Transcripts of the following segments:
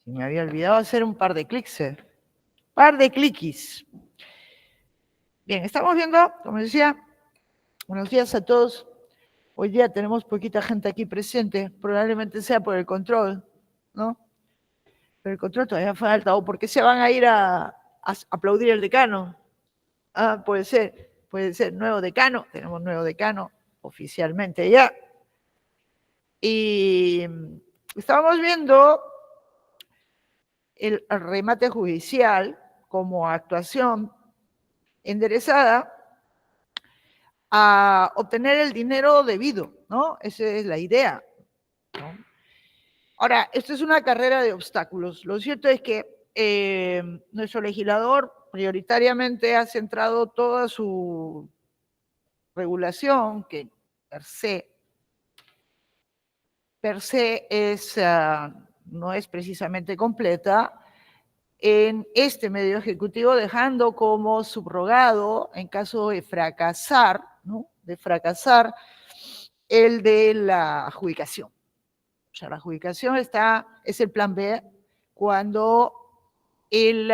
Si me había olvidado hacer un par de clics. Par de cliquis. Bien, estamos viendo, como decía, buenos días a todos. Hoy día tenemos poquita gente aquí presente, probablemente sea por el control, ¿no? Pero el control todavía falta, o porque se van a ir a aplaudir el decano. Ah, puede ser, nuevo decano, tenemos nuevo decano oficialmente ya. Y estábamos viendo el remate judicial como actuación enderezada a obtener el dinero debido, ¿no? Esa es la idea, ¿no? Ahora, esto es una carrera de obstáculos. Lo cierto es que nuestro legislador prioritariamente ha centrado toda su regulación, que per se es, no es precisamente completa, en este medio ejecutivo, dejando como subrogado, en caso de fracasar, ¿no? De fracasar, el de la adjudicación. O sea, la adjudicación es el plan B cuando el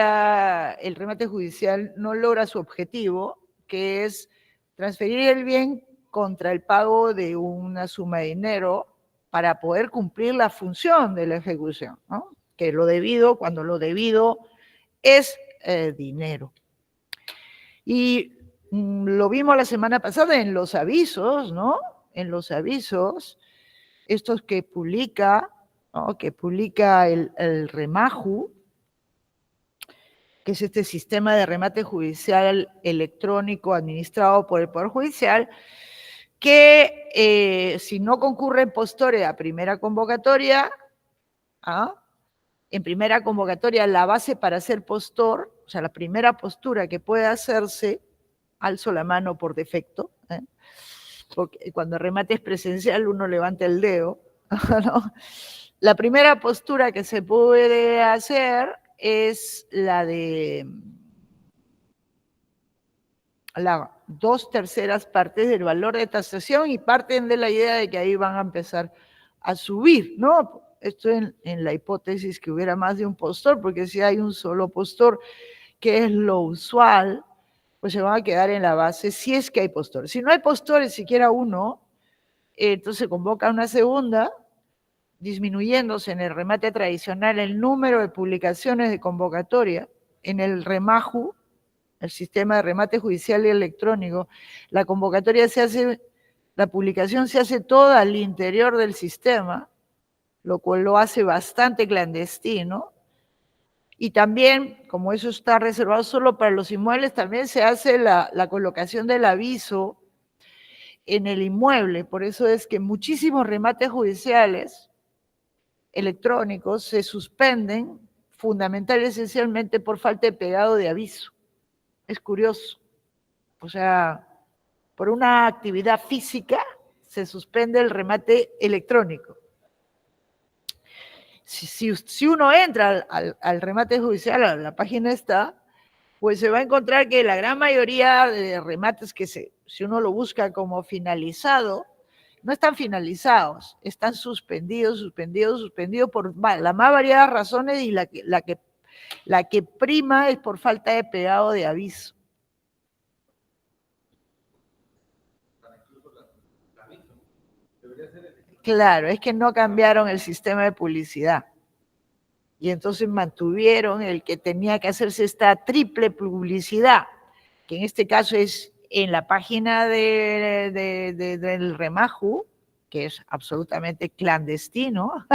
remate judicial no logra su objetivo, que es transferir el bien contra el pago de una suma de dinero para poder cumplir la función de la ejecución, ¿no? Que lo debido, cuando lo debido es dinero. Y lo vimos la semana pasada en los avisos, ¿no? En los avisos, estos que publica, ¿no? Que publica el REMAJU, que es este sistema de remate judicial electrónico administrado por el Poder Judicial, que si no concurren postores a primera convocatoria, en primera convocatoria la base para ser postor, o sea, la primera postura que puede hacerse, alzo la mano por defecto, porque cuando el remate es presencial uno levanta el dedo, ¿no? La primera postura que se puede hacer es la de las 2/3 partes del valor de tasación y parten de la idea de que ahí van a empezar a subir, ¿no? Esto en la hipótesis que hubiera más de un postor, porque si hay un solo postor, que es lo usual, pues se van a quedar en la base si es que hay postores. Si no hay postores, siquiera uno, entonces se convoca una segunda, disminuyéndose en el remate tradicional el número de publicaciones de convocatoria. En el REMAJU, el sistema de remate judicial y electrónico, la convocatoria se hace, la publicación se hace toda al interior del sistema, lo cual lo hace bastante clandestino. Y también, como eso está reservado solo para los inmuebles, también se hace la colocación del aviso en el inmueble. Por eso es que muchísimos remates judiciales electrónicos se suspenden, fundamental y esencialmente por falta de pegado de aviso. Es curioso. O sea, por una actividad física se suspende el remate electrónico. Si uno entra al remate judicial, a la página esta, pues se va a encontrar que la gran mayoría de remates que si uno lo busca como finalizado, no están finalizados, están suspendidos por las más variadas razones, y la que prima es por falta de pegado de aviso. Claro, es que no cambiaron el sistema de publicidad. Y entonces mantuvieron el que tenía que hacerse esta triple publicidad, que en este caso es en la página del REMAJU, que es absolutamente clandestino,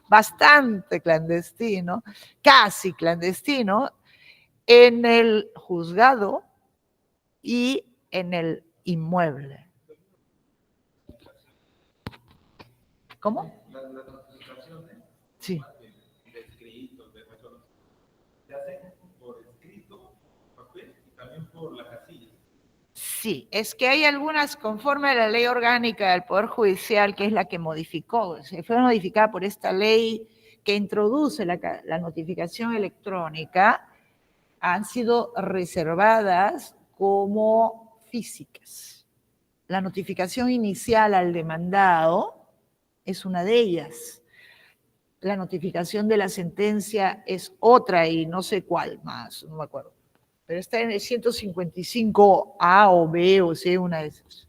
bastante clandestino, casi clandestino, en el juzgado y en el inmueble. ¿Cómo? Las notificaciones. Sí. De escritos, de resolución, se hacen por escrito, papel y también por la casilla. Sí, es que hay algunas, conforme a la ley orgánica del Poder Judicial, que es la que modificó, se fue modificada por esta ley que introduce la notificación electrónica, han sido reservadas como físicas. La notificación inicial al demandado es una de ellas. la notificación de la sentencia es otra y no sé cuál más, no me acuerdo. Pero está en el 155A o B o C, una de esas.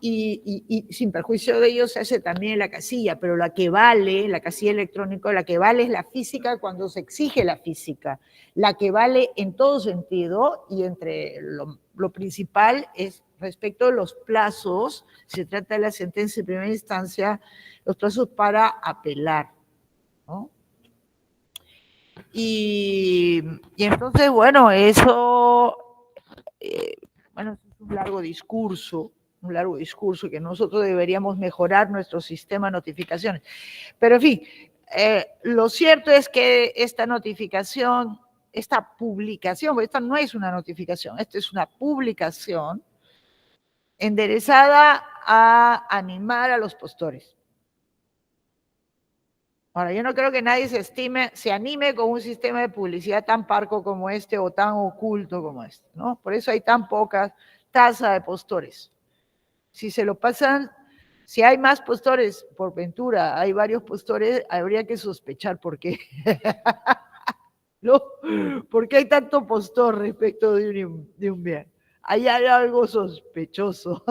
Y sin perjuicio de ello se hace también la casilla, pero la que vale, la casilla electrónica, la que vale es la física cuando se exige la física. La que vale en todo sentido y entre lo principal es respecto a los plazos, se trata de la sentencia de primera instancia, los plazos para apelar, ¿no? Y entonces, bueno, eso, bueno, es un largo discurso que nosotros deberíamos mejorar nuestro sistema de notificaciones. Pero en fin, lo cierto es que esta notificación, esta publicación, esta no es una notificación, esta es una publicación enderezada a animar a los postores. Ahora, yo no creo que nadie se anime con un sistema de publicidad tan parco como este o tan oculto como este, ¿no? Por eso hay tan poca tasa de postores. Si se lo pasan, si hay más postores, por ventura, hay varios postores, habría que sospechar por qué. ¿No? ¿Por qué hay tanto postor respecto de un bien? Ahí hay algo sospechoso.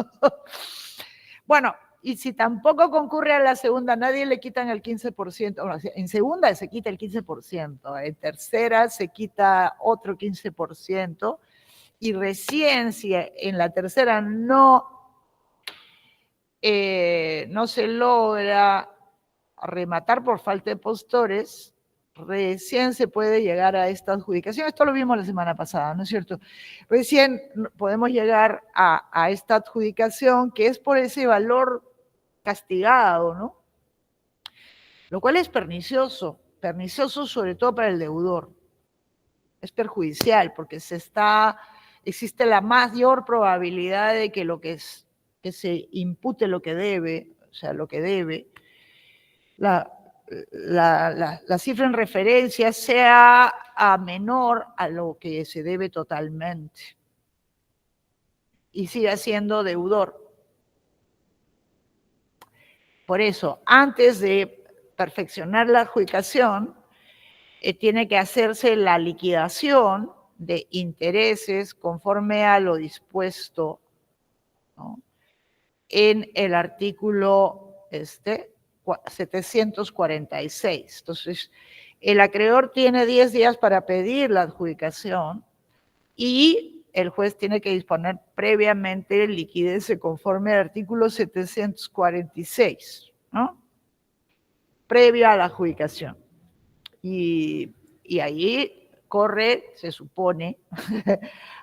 Bueno, y si tampoco concurre a la segunda, nadie le quitan el 15%. Bueno, en segunda se quita el 15%, en tercera se quita otro 15%, y recién si en la tercera no se logra rematar por falta de postores, recién se puede llegar a esta adjudicación. Esto lo vimos la semana pasada, ¿no es cierto? Recién podemos llegar a esta adjudicación que es por ese valor castigado, ¿no? Lo cual es pernicioso sobre todo para el deudor. Es perjudicial porque existe la mayor probabilidad de que que se impute lo que debe, o sea, lo que debe, la cifra en referencia sea menor a lo que se debe totalmente y siga siendo deudor. Por eso, antes de perfeccionar la adjudicación, tiene que hacerse la liquidación de intereses conforme a lo dispuesto, ¿no?, en el artículo 746. Entonces, el acreedor tiene 10 días para pedir la adjudicación y el juez tiene que disponer previamente liquidez conforme al artículo 746, ¿no?, previo a la adjudicación. Y ahí corre, se supone,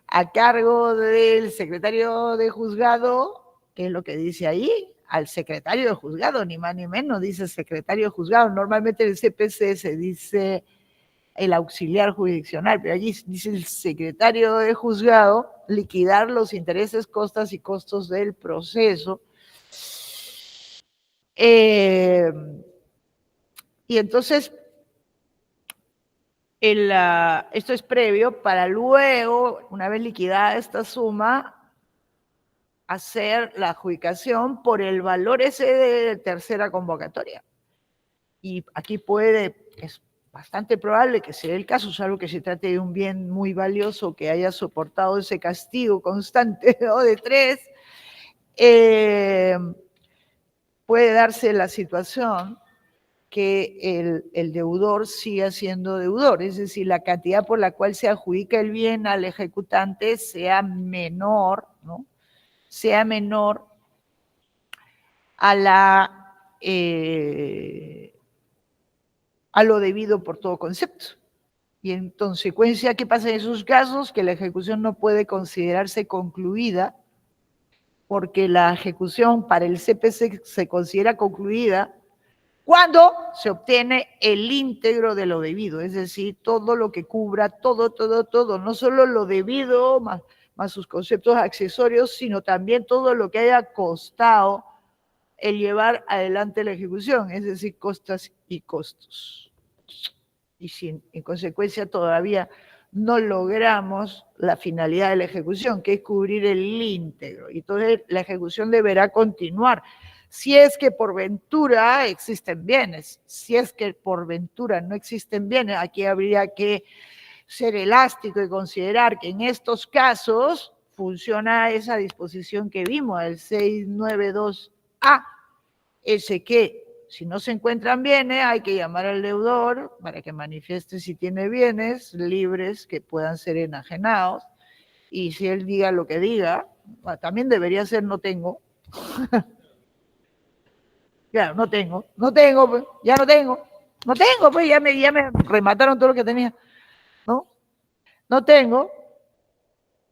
a cargo del secretario de juzgado, que es lo que dice ahí, al secretario de juzgado, ni más ni menos, dice secretario de juzgado. Normalmente en el CPC se dice el auxiliar jurisdiccional, pero allí dice el secretario de juzgado, liquidar los intereses, costas y costos del proceso. Y entonces, esto es previo para luego, una vez liquidada esta suma, hacer la adjudicación por el valor ese de tercera convocatoria. Y aquí es bastante probable que sea el caso, salvo que se trate de un bien muy valioso que haya soportado ese castigo constante, ¿no?, de 3, puede darse la situación que el deudor siga siendo deudor, es decir, la cantidad por la cual se adjudica el bien al ejecutante sea menor, ¿no?, sea menor a lo debido por todo concepto. Y en consecuencia, ¿qué pasa en esos casos? Que la ejecución no puede considerarse concluida, porque la ejecución para el CPC se considera concluida cuando se obtiene el íntegro de lo debido, es decir, todo lo que cubra, todo, no solo lo debido más sus conceptos accesorios, sino también todo lo que haya costado el llevar adelante la ejecución, es decir, costas y costos. Y si en consecuencia todavía no logramos la finalidad de la ejecución, que es cubrir el íntegro, y entonces la ejecución deberá continuar, Si es que por ventura existen bienes, si es que por ventura no existen bienes, aquí habría que ser elástico y considerar que en estos casos funciona esa disposición que vimos, el 692A, ese que si no se encuentran bienes hay que llamar al deudor para que manifieste si tiene bienes libres que puedan ser enajenados, y si él diga lo que diga, también debería ser no tengo. Claro, no tengo, pues, ya no tengo, pues ya me remataron todo lo que tenía, ¿no? No tengo,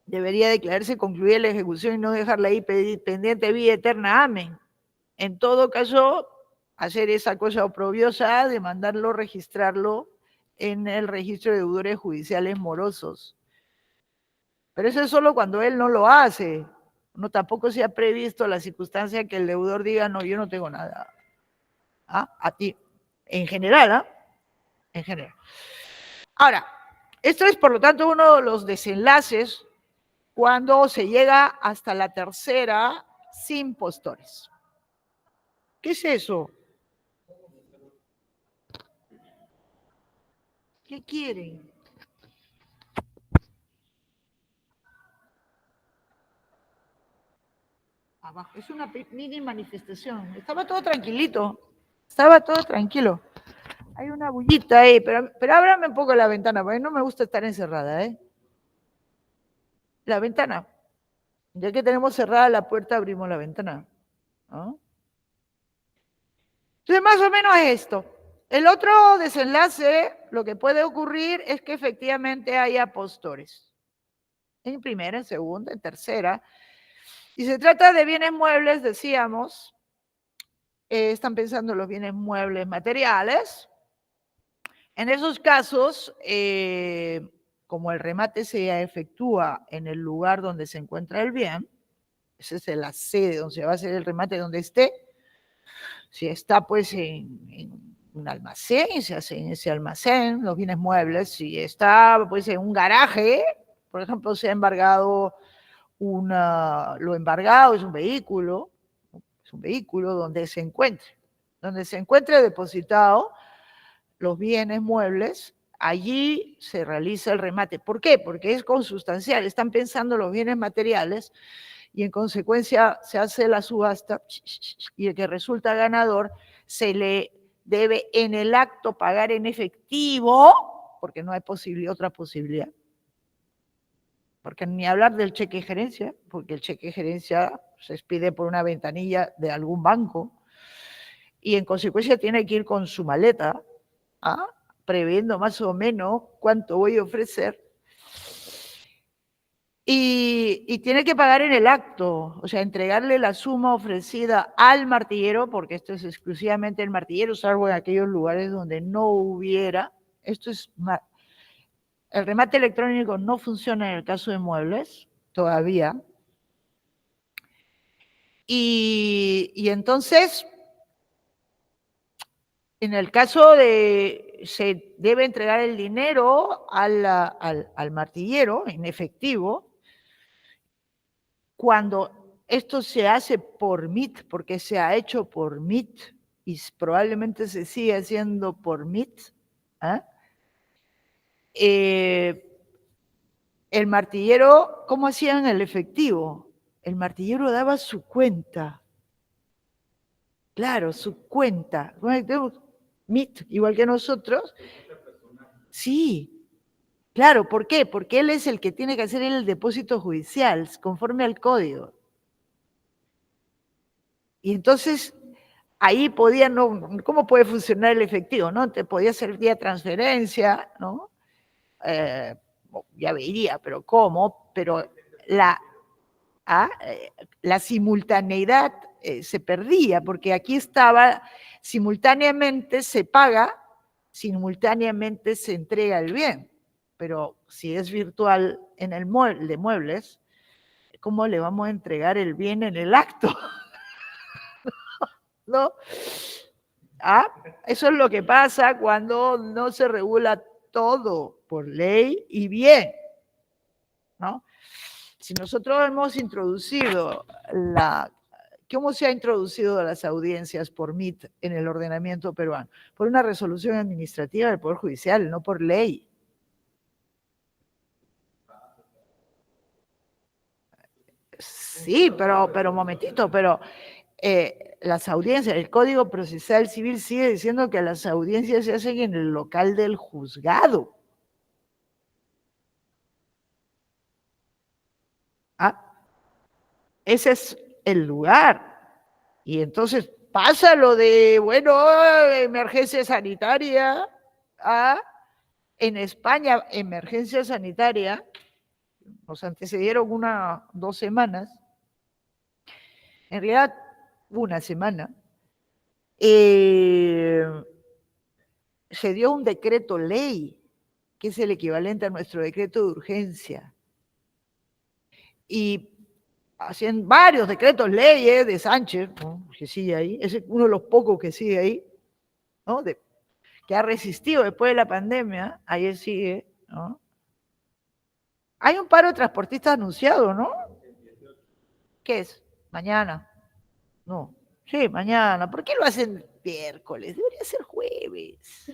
debería declararse concluida la ejecución y no dejarla ahí pendiente vida eterna, amén. En todo caso, hacer esa cosa oprobiosa de mandarlo, registrarlo en el registro de deudores judiciales morosos. Pero eso es solo cuando él no lo hace. No, tampoco se ha previsto la circunstancia que el deudor diga, no, yo no tengo nada. ¿Ah? A ti. En general, ¿ah? En general. Ahora, esto es por lo tanto uno de los desenlaces cuando se llega hasta la tercera sin postores. ¿Qué es eso? ¿Qué quieren? Abajo. Es una mini manifestación. Estaba todo tranquilito. Estaba todo tranquilo. Hay una bullita ahí, pero ábrame un poco la ventana, porque no me gusta estar encerrada, ¿eh? La ventana. Ya que tenemos cerrada la puerta, abrimos la ventana, ¿no? Entonces, más o menos esto. El otro desenlace, lo que puede ocurrir es que efectivamente haya postores. En primera, en segunda, en tercera. Y se trata de bienes muebles, decíamos. Están pensando en los bienes muebles materiales. En esos casos, como el remate se efectúa en el lugar donde se encuentra el bien, esa es la sede donde se va a hacer el remate, donde esté. Si está pues en un almacén, se hace en ese almacén los bienes muebles. Si está pues en un garaje, por ejemplo, se ha embargado lo embargado es un vehículo donde se encuentre depositado los bienes muebles, allí se realiza el remate. ¿Por qué? Porque es consustancial, están pensando los bienes materiales y en consecuencia se hace la subasta y el que resulta ganador se le debe en el acto pagar en efectivo, porque no hay otra posibilidad. Porque ni hablar del cheque de gerencia, porque el cheque de gerencia se expide por una ventanilla de algún banco y en consecuencia tiene que ir con su maleta, ¿ah? Previendo más o menos cuánto voy a ofrecer, y tiene que pagar en el acto, o sea, entregarle la suma ofrecida al martillero, porque esto es exclusivamente el martillero, salvo en aquellos lugares donde no hubiera. El remate electrónico no funciona en el caso de muebles, todavía. Y entonces, en el caso de, se debe entregar el dinero al martillero en efectivo, cuando esto se hace por MIT, porque se ha hecho por MIT y probablemente se sigue haciendo por MIT, el martillero, ¿cómo hacían el efectivo? El martillero daba su cuenta. Claro, su cuenta. MIT, igual que nosotros. Sí, claro, ¿por qué? Porque él es el que tiene que hacer el depósito judicial, conforme al código. Y entonces, ahí podía, no, ¿cómo puede funcionar el efectivo? ¿No? Te podía hacer vía transferencia, ¿no? Ya vería, pero ¿cómo? Pero la simultaneidad se perdía, porque aquí estaba, simultáneamente se paga, simultáneamente se entrega el bien, pero si es virtual en el de muebles, ¿cómo le vamos a entregar el bien en el acto? ¿No? Eso es lo que pasa cuando no se regula todo por ley y bien, ¿no? Si nosotros hemos introducido ¿Cómo se ha introducido las audiencias por MIT en el ordenamiento peruano? Por una resolución administrativa del Poder Judicial, no por ley. Sí, pero un momentito, pero las audiencias, el Código Procesal Civil sigue diciendo que las audiencias se hacen en el local del juzgado. Ah, ese es el lugar. Y entonces pasa lo de, bueno, emergencia sanitaria, en España, emergencia sanitaria, nos antecedieron 2 semanas, en realidad una semana, se dio un decreto ley, que es el equivalente a nuestro decreto de urgencia. Y hacían varios decretos leyes de Sánchez, ¿no? Que sigue ahí, es uno de los pocos que sigue ahí, ¿no? Que ha resistido después de la pandemia, ahí sigue, ¿no? Hay un paro de transportistas anunciado, ¿no? ¿Qué es? Mañana. No. Sí, mañana. ¿Por qué lo hacen miércoles? Debería ser jueves.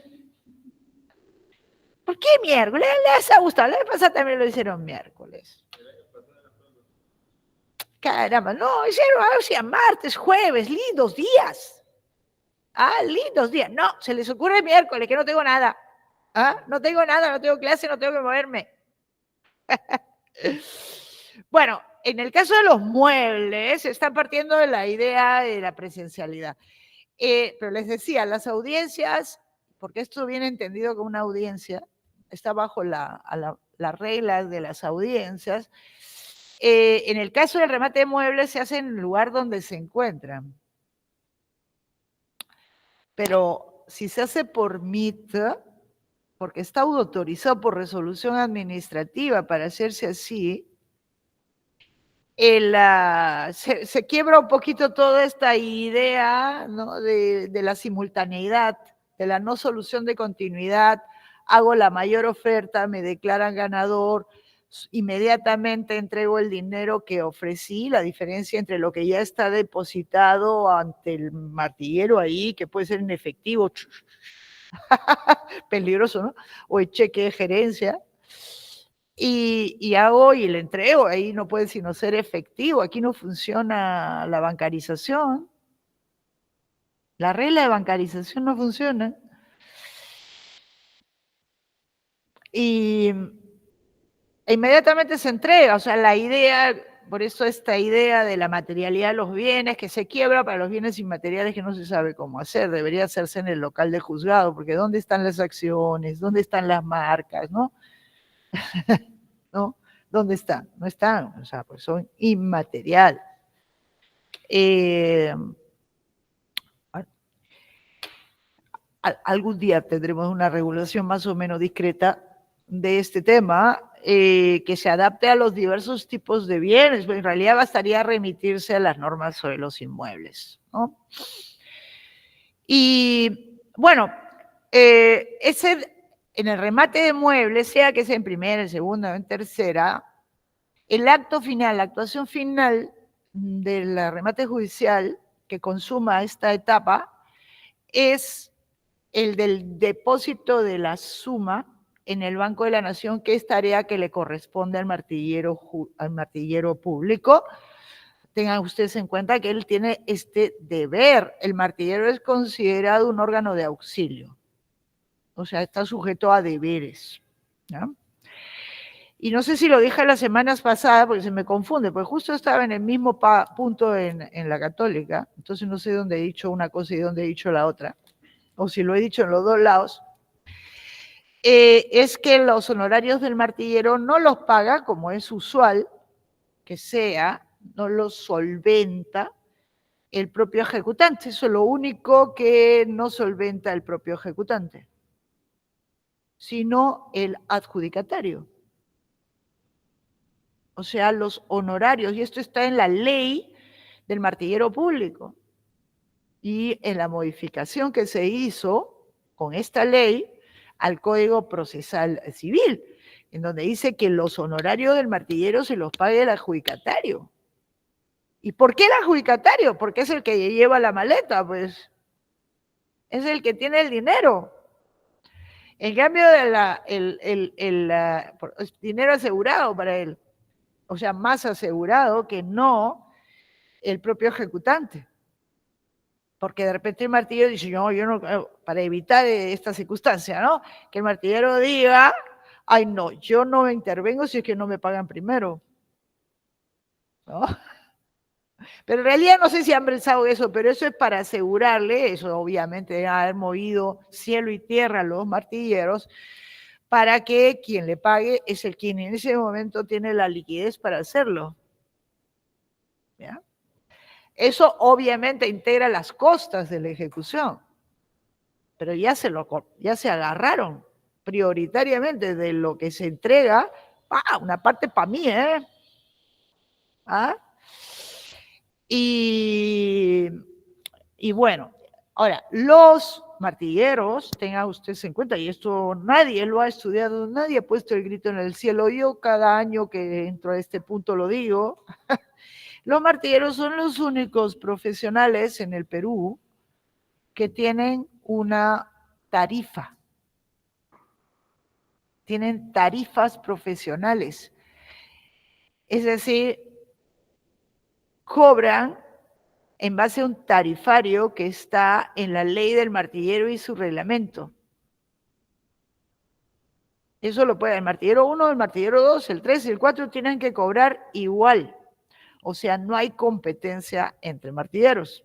¿Por qué miércoles? Les ha gustado. La vez pasada también lo hicieron miércoles. Caramba, no, hicieron martes, jueves, lindos días. Lindos días. No, se les ocurre miércoles, que no tengo nada. No tengo nada, no tengo clase, no tengo que moverme. Bueno, en el caso de los muebles, se están partiendo de la idea de la presencialidad. Pero les decía, las audiencias, porque esto viene entendido como una audiencia, está bajo las reglas de las audiencias. En el caso del remate de muebles se hace en el lugar donde se encuentran. Pero si se hace por MIT, porque está autorizado por resolución administrativa para hacerse así, se quiebra un poquito toda esta idea, ¿no? de la simultaneidad, de la no solución de continuidad. Hago la mayor oferta, me declaran ganador, inmediatamente entrego el dinero que ofrecí, la diferencia entre lo que ya está depositado ante el martillero ahí, que puede ser en efectivo, peligroso, ¿no? O el cheque de gerencia. Y hago y le entrego, ahí no puede sino ser efectivo, aquí no funciona la bancarización, la regla de bancarización no funciona. Y inmediatamente se entrega, o sea, la idea, por eso esta idea de la materialidad de los bienes que se quiebra para los bienes inmateriales que no se sabe cómo hacer, debería hacerse en el local de juzgado, porque ¿dónde están las acciones? ¿Dónde están las marcas? ¿No? ¿No? ¿Dónde están? No están, o sea, pues son inmateriales. Algún día tendremos una regulación más o menos discreta de este tema, que se adapte a los diversos tipos de bienes, pero en realidad bastaría remitirse a las normas sobre los inmuebles, ¿no? Y bueno, en el remate de muebles, sea que sea en primera, en segunda o en tercera, el acto final, la actuación final del remate judicial que consuma esta etapa es el del depósito de la suma en el Banco de la Nación, que es tarea que le corresponde al martillero público. Tengan ustedes en cuenta que él tiene este deber. El martillero es considerado un órgano de auxilio, o sea, está sujeto a deberes, ¿no? Y no sé si lo dije las semanas pasadas, porque se me confunde, porque justo estaba en el mismo punto en la Católica, entonces no sé dónde he dicho una cosa y dónde he dicho la otra, o si lo he dicho en los dos lados. Es que los honorarios del martillero no los paga, como es usual que sea, no los solventa el propio ejecutante. Eso es lo único que no solventa el propio ejecutante, sino el adjudicatario. O sea, los honorarios, y esto está en la ley del martillero público, y en la modificación que se hizo con esta ley al Código Procesal Civil, en donde dice que los honorarios del martillero se los pague el adjudicatario. ¿Y por qué el adjudicatario? Porque es el que lleva la maleta, pues. Es el que tiene el dinero. En cambio, el dinero asegurado para él. O sea, más asegurado que no el propio ejecutante. Porque de repente el martillero dice, no, yo no, para evitar esta circunstancia, ¿no? Que el martillero diga, ay, no, yo no me intervengo si es que no me pagan primero. ¿No? Pero en realidad no sé si han pensado eso, pero eso es para asegurarle, eso obviamente debe haber movido cielo y tierra a los martilleros, para que quien le pague es el quien en ese momento tiene la liquidez para hacerlo. ¿Ya? Eso obviamente integra las costas de la ejecución, pero ya se agarraron prioritariamente de lo que se entrega, una parte para mí, ¿eh? ¿Ah? Y bueno, ahora, los martilleros, tenga usted en cuenta, y esto nadie lo ha estudiado, nadie ha puesto el grito en el cielo, yo cada año que entro a este punto lo digo, los martilleros son los únicos profesionales en el Perú que tienen una tarifa, tienen tarifas profesionales, es decir, cobran en base a un tarifario que está en la ley del martillero y su reglamento. Eso lo puede el martillero 1, el martillero 2, el 3 y el 4 tienen que cobrar igual. O sea, no hay competencia entre martilleros.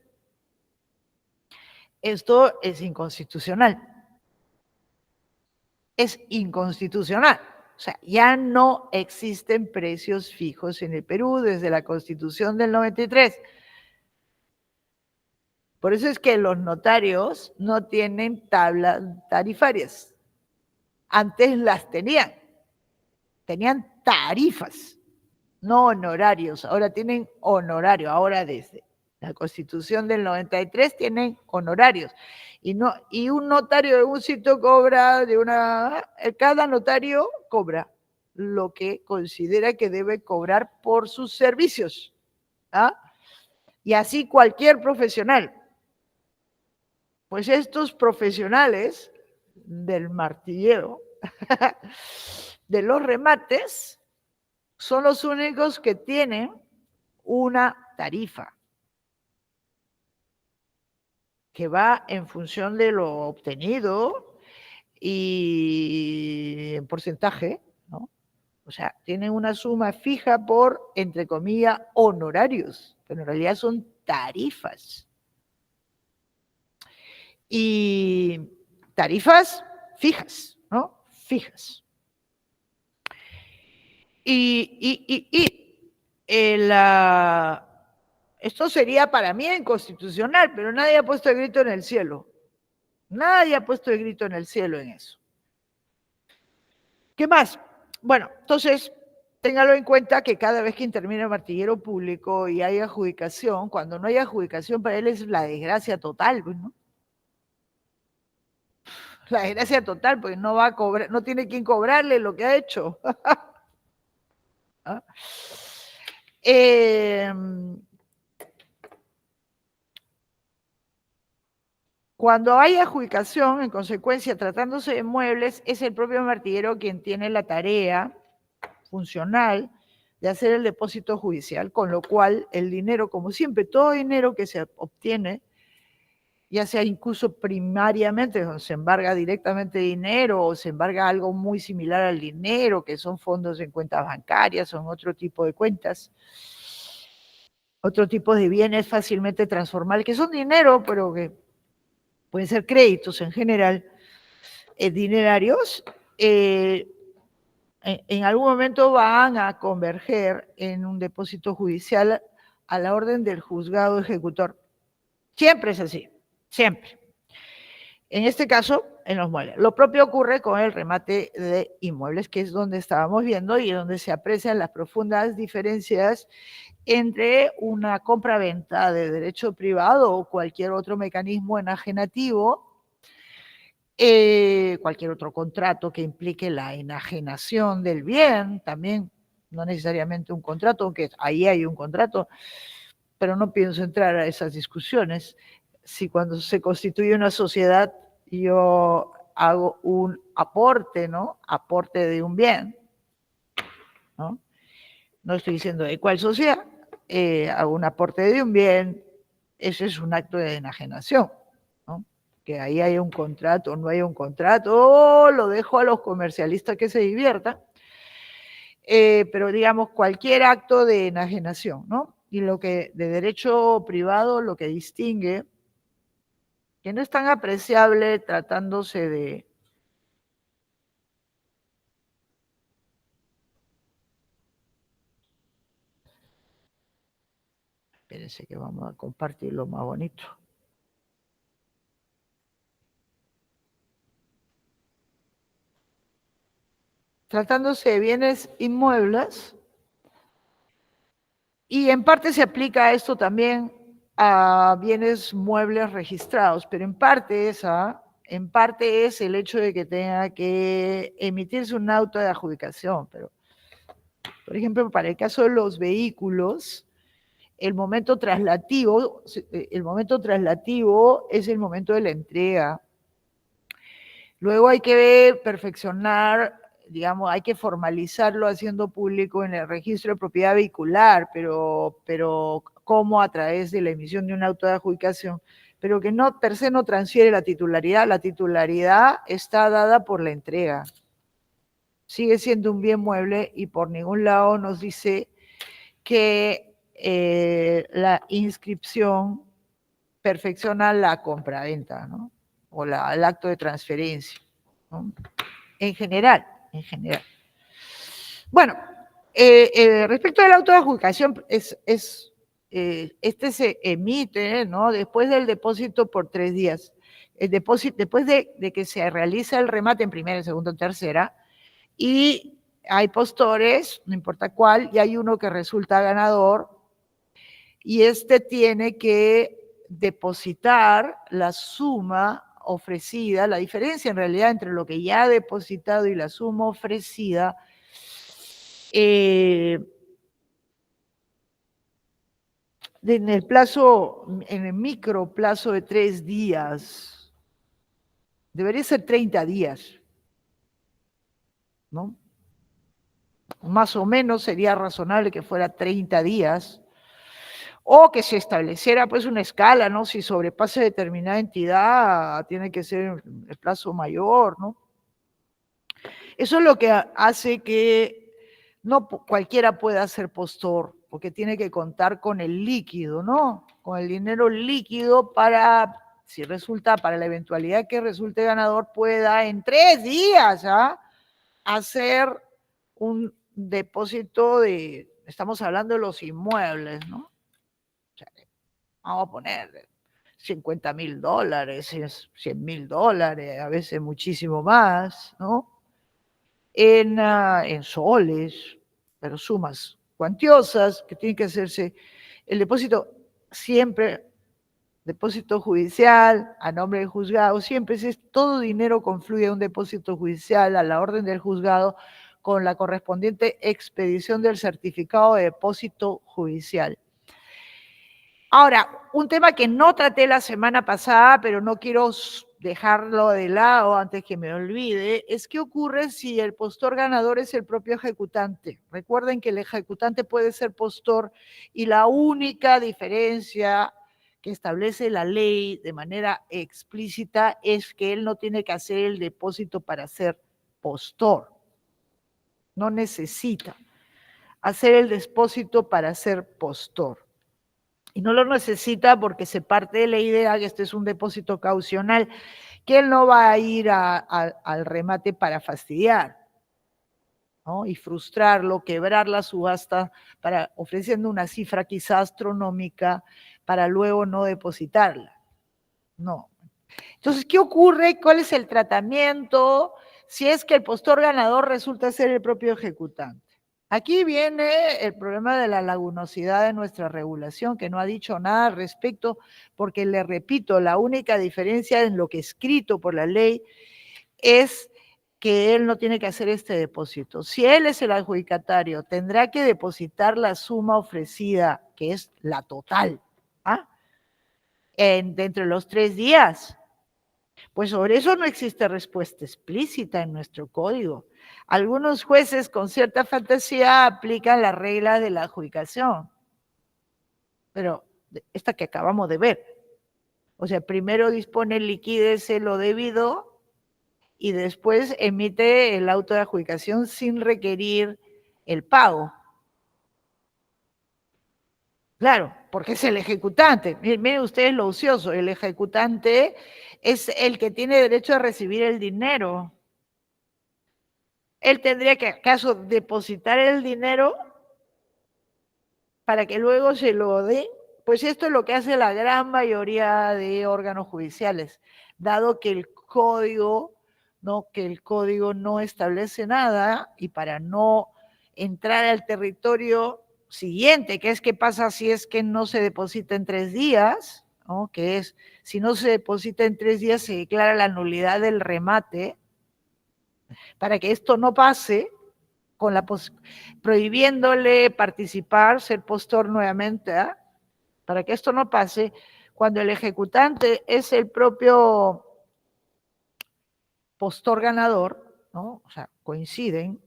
Esto es inconstitucional. Es inconstitucional. O sea, ya no existen precios fijos en el Perú desde la Constitución del 93. Por eso es que los notarios no tienen tablas tarifarias. Antes las tenían tarifas, no honorarios. Ahora tienen honorario, ahora desde la Constitución del 93 tienen honorarios. Y un notario de un sitio cobra cada notario cobra lo que considera que debe cobrar por sus servicios. ¿Ah? Y así cualquier profesional. Pues estos profesionales del martillero, de los remates, son los únicos que tienen una tarifa que va en función de lo obtenido y en porcentaje, ¿no? O sea, tienen una suma fija por, entre comillas, honorarios, pero en realidad son tarifas. Y tarifas fijas, ¿no? Fijas. Esto sería para mí inconstitucional, pero nadie ha puesto el grito en el cielo. Nadie ha puesto el grito en el cielo en eso. ¿Qué más? Bueno, entonces, téngalo en cuenta que cada vez que interviene el martillero público y hay adjudicación, cuando no hay adjudicación para él es la desgracia total, pues, ¿no? La desgracia total, porque no va a cobrar, no tiene quien cobrarle lo que ha hecho. ¿Ah? Cuando hay adjudicación, en consecuencia, tratándose de muebles, es el propio martillero quien tiene la tarea funcional de hacer el depósito judicial, con lo cual el dinero, como siempre, todo dinero que se obtiene, ya sea incluso primariamente, donde se embarga directamente dinero o se embarga algo muy similar al dinero, que son fondos en cuentas bancarias, son otro tipo de cuentas, otro tipo de bienes fácilmente transformables, que son dinero, pero que pueden ser créditos en general, dinerarios, en algún momento van a converger en un depósito judicial a la orden del juzgado ejecutor. Siempre es así, siempre. En este caso, en los muebles. Lo propio ocurre con el remate de inmuebles, que es donde estábamos viendo y donde se aprecian las profundas diferencias entre una compra-venta de derecho privado o cualquier otro mecanismo enajenativo, cualquier otro contrato que implique la enajenación del bien, también no necesariamente un contrato, aunque ahí hay un contrato, pero no pienso entrar a esas discusiones. Si cuando se constituye una sociedad yo hago un aporte, ¿no? Aporte de un bien, ¿no? No estoy diciendo de cuál sociedad, hago un aporte de un bien, ese es un acto de enajenación, ¿no? Que ahí haya un contrato o no haya un contrato, lo dejo a los comercialistas que se diviertan, pero digamos cualquier acto de enajenación, ¿no? Y lo que de derecho privado lo que distingue, que no es tan apreciable tratándose de... Espérense que vamos a compartir lo más bonito. Tratándose de bienes inmuebles, y en parte se aplica esto también a bienes muebles registrados, pero en parte es el hecho de que tenga que emitirse un auto de adjudicación. Pero, por ejemplo, para el caso de los vehículos, el momento traslativo es el momento de la entrega. Luego hay que perfeccionar, digamos, hay que formalizarlo haciendo público en el registro de propiedad vehicular, pero como a través de la emisión de un auto de adjudicación, pero que no, per se no transfiere la titularidad está dada por la entrega. Sigue siendo un bien mueble y por ningún lado nos dice que la inscripción perfecciona la compraventa, ¿no? O el acto de transferencia, ¿no? En general. Bueno, respecto al auto de adjudicación, este se emite, ¿no? Después del depósito por 3 días. El depósito, después de que se realiza el remate en primera, segunda o tercera, y hay postores, no importa cuál, y hay uno que resulta ganador, y este tiene que depositar la suma ofrecida, la diferencia en realidad entre lo que ya ha depositado y la suma ofrecida, en el micro plazo de 3 días. Debería ser 30 días, ¿no? Más o menos sería razonable que fuera 30 días, o que se estableciera pues una escala, ¿no? Si sobrepasa determinada entidad, tiene que ser el plazo mayor, ¿no? Eso es lo que hace que no cualquiera pueda ser postor, porque tiene que contar con el líquido, ¿no? Con el dinero líquido para, si resulta, para la eventualidad que resulte ganador, pueda en 3 días hacer un depósito de, estamos hablando de los inmuebles, ¿no? O sea, vamos a poner $50,000, $100,000, a veces muchísimo más, ¿no? En soles, pero sumas cuantiosas que tienen que hacerse. El depósito siempre, depósito judicial, a nombre del juzgado, siempre es todo dinero confluye a un depósito judicial, a la orden del juzgado, con la correspondiente expedición del certificado de depósito judicial. Ahora, un tema que no traté la semana pasada, pero no quiero dejarlo de lado antes que me olvide, es qué ocurre si el postor ganador es el propio ejecutante. Recuerden que el ejecutante puede ser postor y la única diferencia que establece la ley de manera explícita es que él no tiene que hacer el depósito para ser postor. No necesita hacer el depósito para ser postor. Y no lo necesita porque se parte de la idea que este es un depósito caucional, que él no va a ir al remate para fastidiar, ¿no? Y frustrarlo, quebrar la subasta, ofreciendo una cifra quizá astronómica para luego no depositarla. No. Entonces, ¿qué ocurre? ¿Cuál es el tratamiento si es que el postor ganador resulta ser el propio ejecutante? Aquí viene el problema de la lagunosidad de nuestra regulación, que no ha dicho nada al respecto, porque le repito, la única diferencia en lo que es escrito por la ley es que él no tiene que hacer este depósito. Si él es el adjudicatario, tendrá que depositar la suma ofrecida, que es la total, ¿ah? Dentro de los 3 días. Pues sobre eso no existe respuesta explícita en nuestro código. Algunos jueces con cierta fantasía aplican la regla de la adjudicación, pero esta que acabamos de ver. O sea, primero dispone liquídese lo debido y después emite el auto de adjudicación sin requerir el pago. Claro, porque es el ejecutante. Miren ustedes lo ocioso, el ejecutante es el que tiene derecho a recibir el dinero. Él tendría que, acaso, depositar el dinero para que luego se lo dé. Pues esto es lo que hace la gran mayoría de órganos judiciales, dado que el código no establece nada y para no entrar al territorio siguiente, que es qué pasa si es que no se deposita en 3 días, ¿no? Que es, si no se deposita en 3 días se declara la nulidad del remate. Para que esto no pase, con prohibiéndole participar, ser postor nuevamente, ¿eh? Para que esto no pase, cuando el ejecutante es el propio postor ganador, ¿no? O sea, coinciden,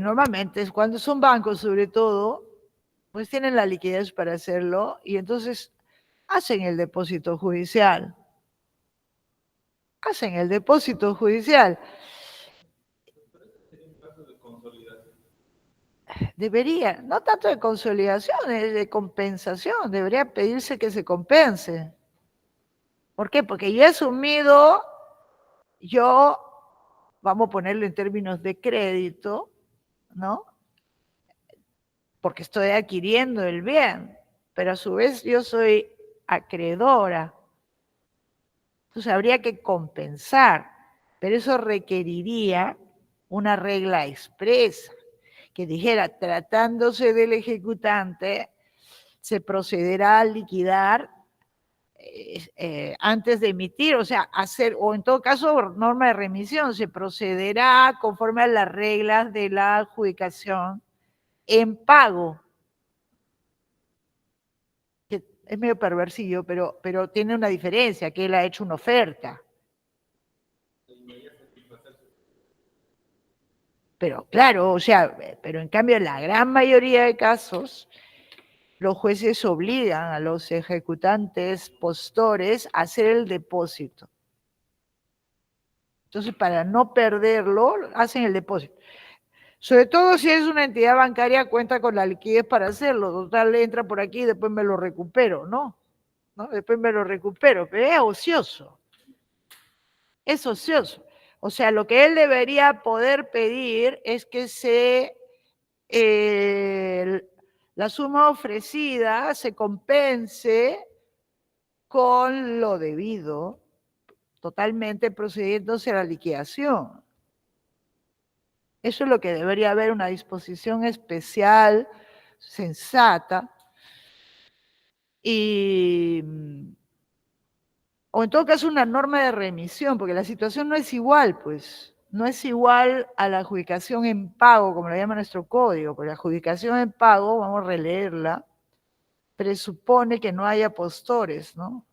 normalmente cuando son bancos sobre todo, pues tienen la liquidez para hacerlo y entonces hacen el depósito judicial. Hacen el depósito judicial. Debería, no tanto de consolidación, es de compensación, debería pedirse que se compense. ¿Por qué? Porque yo he asumido, vamos a ponerlo en términos de crédito, ¿no? Porque estoy adquiriendo el bien, pero a su vez yo soy acreedora. Entonces habría que compensar, pero eso requeriría una regla expresa que dijera, tratándose del ejecutante, se procederá a liquidar antes de emitir, o sea, o en todo caso, norma de remisión, se procederá conforme a las reglas de la adjudicación en pago. Que es medio perversillo, pero tiene una diferencia, que él ha hecho una oferta. Pero claro, o sea, pero en cambio en la gran mayoría de casos, los jueces obligan a los ejecutantes postores a hacer el depósito. Entonces, para no perderlo, hacen el depósito. Sobre todo si es una entidad bancaria, cuenta con la liquidez para hacerlo. Total, entra por aquí y después me lo recupero, ¿no? Después me lo recupero, pero es ocioso. Es ocioso. O sea, lo que él debería poder pedir es que la suma ofrecida se compense con lo debido, totalmente procediéndose a la liquidación. Eso es lo que debería haber, una disposición especial, sensata, o en todo caso una norma de remisión, porque la situación no es igual, pues, no es igual a la adjudicación en pago, como lo llama nuestro código, porque la adjudicación en pago, vamos a releerla, presupone que no haya postores, ¿no?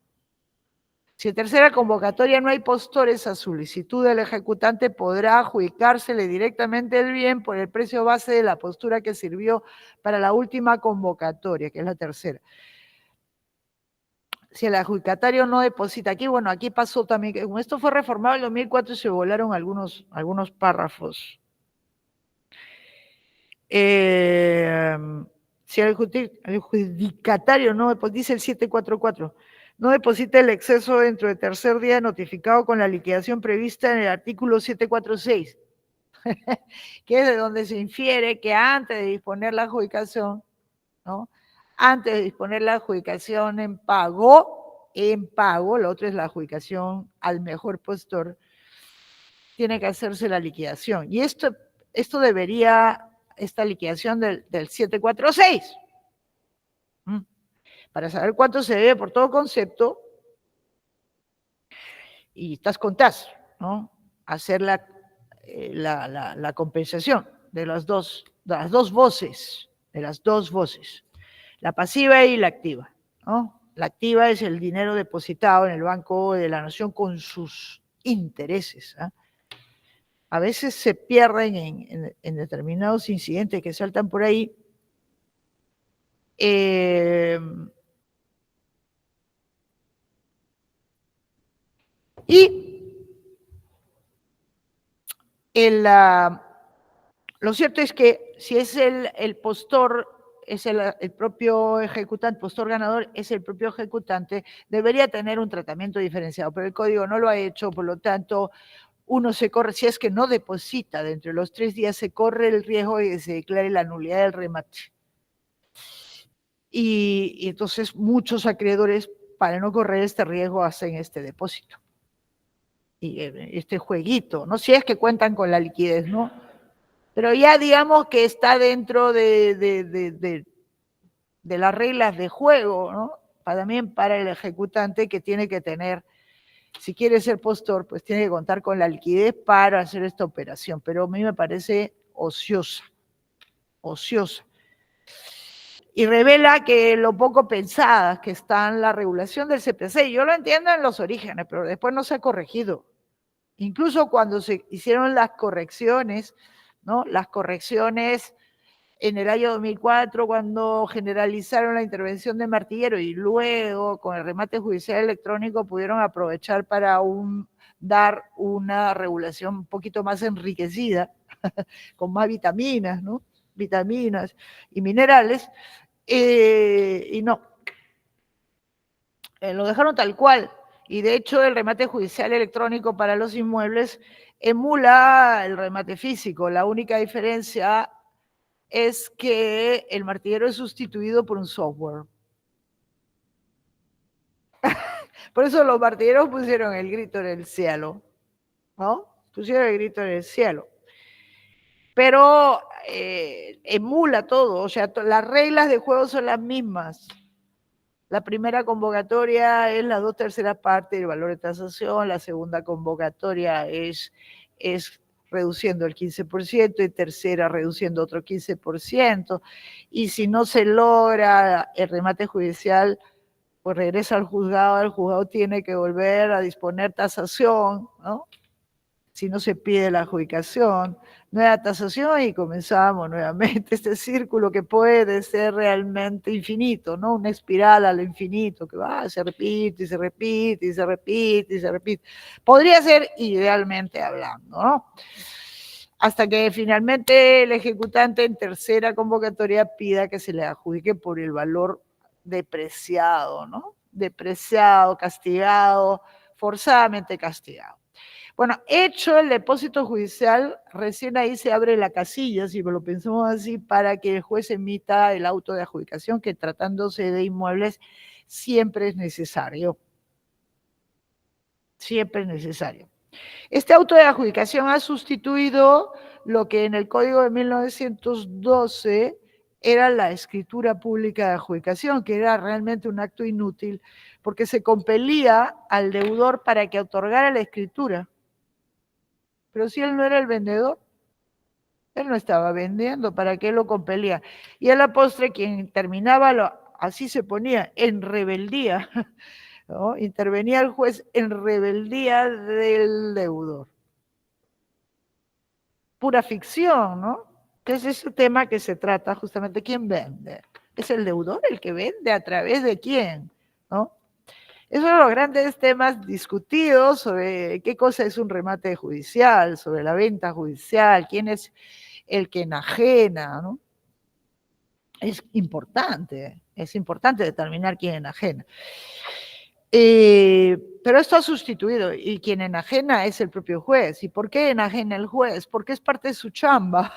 Si en tercera convocatoria no hay postores, a solicitud del ejecutante podrá adjudicársele directamente el bien por el precio base de la postura que sirvió para la última convocatoria, que es la tercera. Si el adjudicatario no deposita aquí, bueno, aquí pasó también, que como esto fue reformado en 2004 y se volaron algunos párrafos. Si el adjudicatario no deposita, dice el 744, no deposita el exceso dentro del tercer día notificado con la liquidación prevista en el artículo 746, que es de donde se infiere que antes de disponer la adjudicación, ¿no? Antes de disponer la adjudicación en pago, la otra es la adjudicación al mejor postor, tiene que hacerse la liquidación. Y esto debería, esta liquidación del 746, para saber cuánto se debe por todo concepto, y estás con TAS, ¿no? hacer la compensación de las dos voces, la pasiva y la activa, ¿no? La activa es el dinero depositado en el Banco de la Nación con sus intereses, ¿eh? A veces se pierden en determinados incidentes que saltan por ahí. Lo cierto es que si es el postor, es el propio ejecutante, postor ganador es el propio ejecutante, debería tener un tratamiento diferenciado, pero el código no lo ha hecho, por lo tanto, uno se corre, si es que no deposita dentro de los 3 días, se corre el riesgo de que se declare la nulidad del remate. Y entonces muchos acreedores, para no correr este riesgo, hacen este depósito. Y este jueguito, ¿no? Si es que cuentan con la liquidez, ¿no? Pero ya digamos que está dentro de las reglas de juego, ¿no? También para el ejecutante, que tiene que tener, si quiere ser postor, pues tiene que contar con la liquidez para hacer esta operación. Pero a mí me parece ociosa. Y revela que lo poco pensada que está en la regulación del CPC. Yo lo entiendo en los orígenes, pero después no se ha corregido. Incluso cuando se hicieron las correcciones, ¿no? Las correcciones en el año 2004, cuando generalizaron la intervención de Martillero, y luego con el remate judicial electrónico pudieron aprovechar para dar una regulación un poquito más enriquecida, con más vitaminas, ¿no? Vitaminas y minerales, y no. Lo dejaron tal cual. Y de hecho el remate judicial electrónico para los inmuebles emula el remate físico. La única diferencia es que el martillero es sustituido por un software. Por eso los martilleros pusieron el grito en el cielo, ¿no? Pusieron el grito en el cielo. Pero emula todo, o sea, las reglas de juego son las mismas. La primera convocatoria es las 2/3 partes del valor de tasación, la segunda convocatoria es reduciendo el 15%, y tercera reduciendo otro 15%, y si no se logra el remate judicial, pues regresa al juzgado, el juzgado tiene que volver a disponer tasación, ¿no? Si no se pide la adjudicación, nueva tasación, y comenzamos nuevamente este círculo que puede ser realmente infinito, ¿no? Una espiral al infinito que va, se repite y se repite y se repite y se repite. Podría ser idealmente hablando, ¿no? Hasta que finalmente el ejecutante en tercera convocatoria pida que se le adjudique por el valor depreciado, ¿no? Depreciado, castigado, forzadamente castigado. Bueno, hecho el depósito judicial, recién ahí se abre la casilla, si lo pensamos así, para que el juez emita el auto de adjudicación, que tratándose de inmuebles siempre es necesario. Siempre es necesario. Este auto de adjudicación ha sustituido lo que en el Código de 1912 era la escritura pública de adjudicación, que era realmente un acto inútil, porque se compelía al deudor para que otorgara la escritura. Pero si él no era el vendedor, él no estaba vendiendo, ¿para qué lo compelía? Y a la postre, quien terminaba, así se ponía, en rebeldía, ¿no? Intervenía el juez en rebeldía del deudor. Pura ficción, ¿no? Que es ese tema que se trata justamente, ¿quién vende? ¿Es el deudor el que vende? ¿A través de quién? ¿No? Esos son los grandes temas discutidos sobre qué cosa es un remate judicial, sobre la venta judicial, quién es el que enajena, ¿no? Es importante determinar quién enajena. Pero esto ha sustituido, y quien enajena es el propio juez. ¿Y por qué enajena el juez? Porque es parte de su chamba,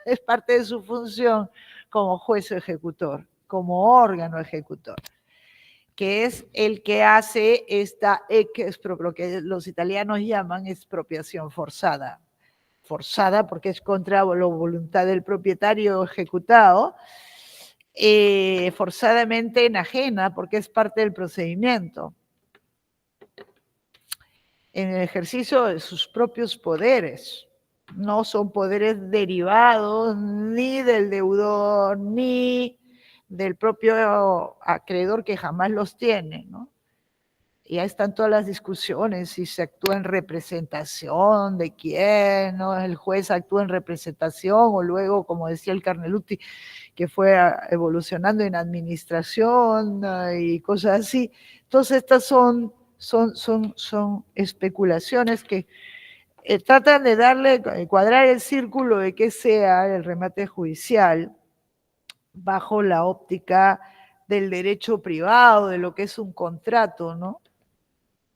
es parte de su función como juez o ejecutor, como órgano ejecutor, que es el que hace esta lo que los italianos llaman expropiación forzada. Forzada porque es contra la voluntad del propietario ejecutado, forzadamente enajena porque es parte del procedimiento. en el ejercicio de sus propios poderes. No son poderes derivados ni del deudor, ni del propio acreedor, que jamás los tiene, ¿no? Y ahí están todas las discusiones, si se actúa en representación de quién, ¿no? El juez actúa en representación, o luego, como decía el Carneluti, que fue evolucionando en administración y cosas así. Entonces estas son especulaciones que tratan de darle, cuadrar el círculo de que sea el remate judicial bajo la óptica del derecho privado, de lo que es un contrato, ¿no?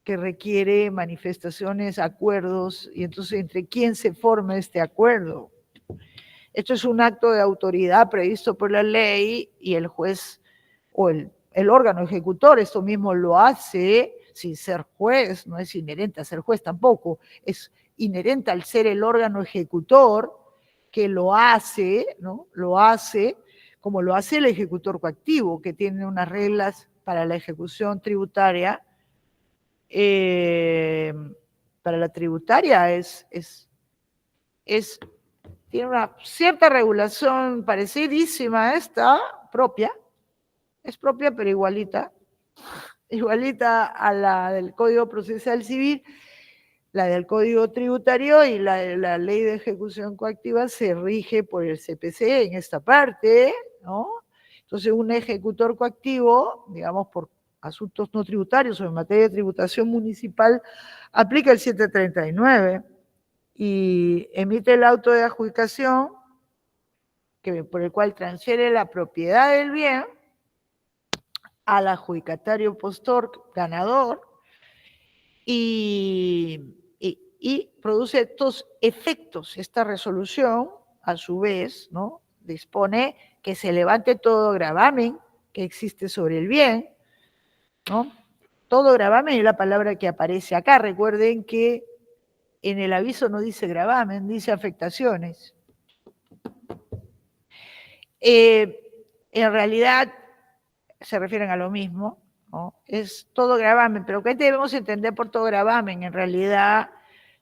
Que requiere manifestaciones, acuerdos, y entonces entre quién se forma este acuerdo. Esto es un acto de autoridad previsto por la ley, y el juez o el órgano ejecutor esto mismo lo hace sin ser juez, no es inherente a ser juez tampoco, es inherente al ser el órgano ejecutor que lo hace, ¿no? Lo hace como lo hace el ejecutor coactivo, que tiene unas reglas para la ejecución tributaria. Para la tributaria tiene una cierta regulación parecidísima a esta, propia, es propia pero igualita a la del Código Procesal Civil, la del Código Tributario, y la ley de ejecución coactiva se rige por el CPC en esta parte, ¿no? Entonces un ejecutor coactivo, digamos, por asuntos no tributarios o en materia de tributación municipal, aplica el 739 y emite el auto de adjudicación por el cual transfiere la propiedad del bien al adjudicatario postor ganador y produce estos efectos. Esta resolución, a su vez, ¿no?, dispone que se levante todo gravamen que existe sobre el bien, ¿no? Todo gravamen es la palabra que aparece acá. Recuerden que en el aviso no dice gravamen, dice afectaciones. En realidad se refieren a lo mismo, ¿no? Es todo gravamen, pero ¿qué debemos entender por todo gravamen? En realidad,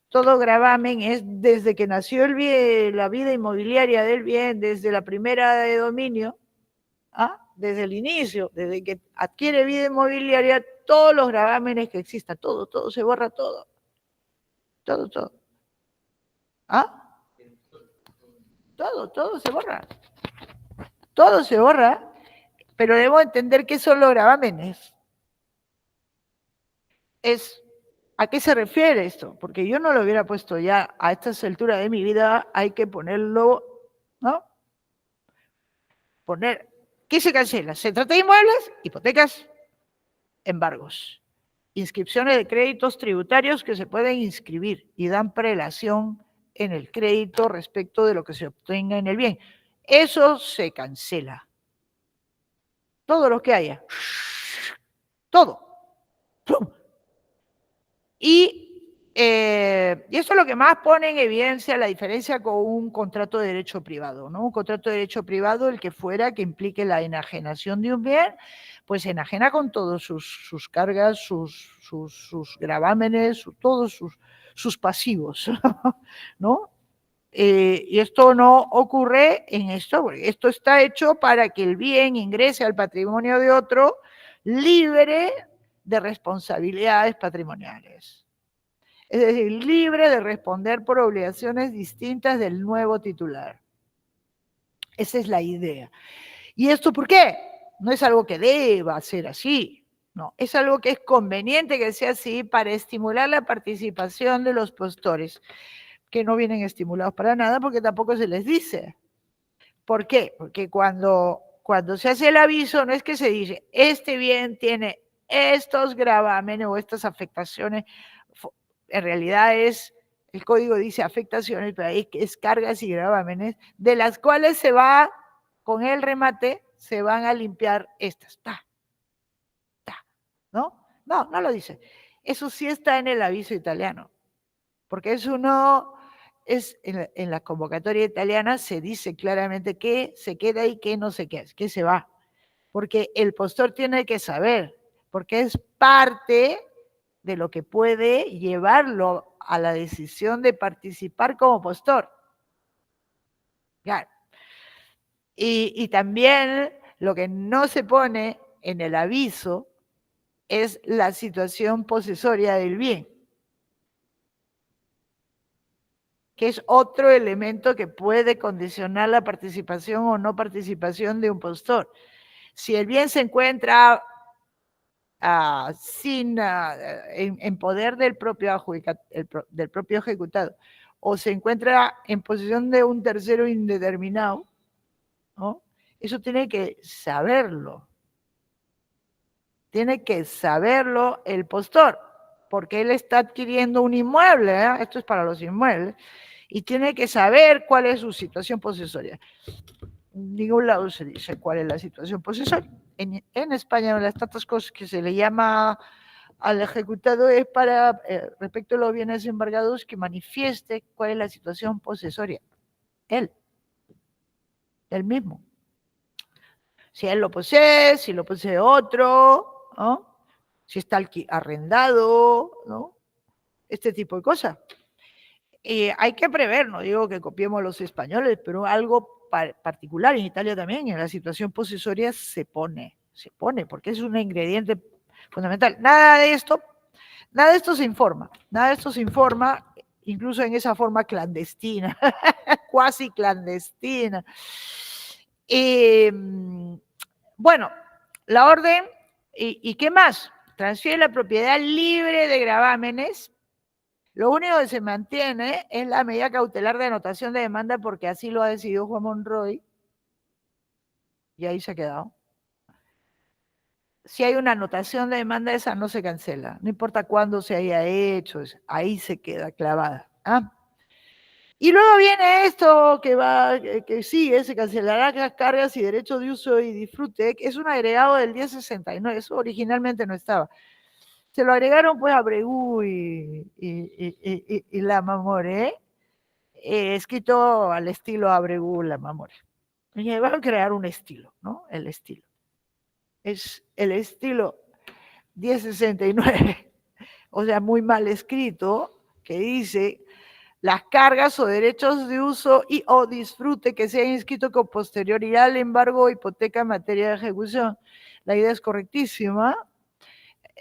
todo gravamen es desde que nació el bien, la vida inmobiliaria del bien, desde la primera de dominio, desde el inicio, desde que adquiere vida inmobiliaria, todos los gravámenes que existan, todo se borra, todo. Todo se borra. Todo se borra, pero debemos entender qué son los gravámenes. ¿A qué se refiere esto? Porque yo no lo hubiera puesto ya a estas alturas de mi vida, hay que ponerlo, ¿no? ¿Qué se cancela? Se trata de inmuebles, hipotecas, embargos, inscripciones de créditos tributarios que se pueden inscribir y dan prelación en el crédito respecto de lo que se obtenga en el bien. Eso se cancela. Todo lo que haya. Todo. Y eso es lo que más pone en evidencia la diferencia con un contrato de derecho privado, ¿no? Un contrato de derecho privado, el que fuera, que implique la enajenación de un bien, pues se enajena con todos sus cargas, sus gravámenes, todos sus pasivos, ¿no? Y esto no ocurre en esto, porque esto está hecho para que el bien ingrese al patrimonio de otro libre de responsabilidades patrimoniales. Es decir, libre de responder por obligaciones distintas del nuevo titular. Esa es la idea. ¿Y esto por qué? No es algo que deba ser así, no, es algo que es conveniente que sea así para estimular la participación de los postores, que no vienen estimulados para nada porque tampoco se les dice. ¿Por qué? Porque cuando se hace el aviso no es que se dice, este bien tiene estos gravámenes o estas afectaciones. En realidad el código dice afectaciones, pero ahí es cargas y gravámenes, de las cuales se va, con el remate, se van a limpiar estas. ¿No? No lo dice. Eso sí está en el aviso italiano, porque eso no es, en la convocatoria italiana se dice claramente qué se queda y qué no se queda, qué se va, porque el postor tiene que saber, porque es parte de lo que puede llevarlo a la decisión de participar como postor. Claro. Y también lo que no se pone en el aviso es la situación posesoria del bien, que es otro elemento que puede condicionar la participación o no participación de un postor. Si el bien se encuentra en poder del propio ejecutado, o se encuentra en posesión de un tercero indeterminado, ¿no? Eso tiene que saberlo. Tiene que saberlo el postor, porque él está adquiriendo un inmueble, ¿eh? Esto es para los inmuebles, y tiene que saber cuál es su situación posesoria. En ningún lado se dice cuál es la situación posesoria. En España, una de las tantas cosas que se le llama al ejecutado es para, respecto a los bienes embargados, que manifieste cuál es la situación posesoria. Él mismo. Si él lo posee, si lo posee otro, ¿no? Si está arrendado, ¿no? Este tipo de cosas. Hay que prever, no digo que copiemos los españoles, pero algo particular en Italia también, en la situación posesoria se pone, porque es un ingrediente fundamental. Nada de esto se informa, incluso en esa forma clandestina, cuasi clandestina. Bueno, la orden, ¿y qué más? Transfiere la propiedad libre de gravámenes. Lo único que se mantiene es la medida cautelar de anotación de demanda, porque así lo ha decidido Juan Monroy, y ahí se ha quedado. Si hay una anotación de demanda, esa no se cancela, no importa cuándo se haya hecho, ahí se queda clavada. ¿Ah? Y luego viene esto que sigue, se cancelará las cargas y derechos de uso y disfrute, que es un agregado del 1069, eso originalmente no estaba. Se lo agregaron pues a Bregú y la Mamore, escrito al estilo Abregu Lamamore. Y van a crear un estilo, ¿no? El estilo. Es el estilo 1069, o sea, muy mal escrito, que dice: las cargas o derechos de uso y o disfrute que sean inscritos con posterioridad al embargo o hipoteca en materia de ejecución. La idea es correctísima.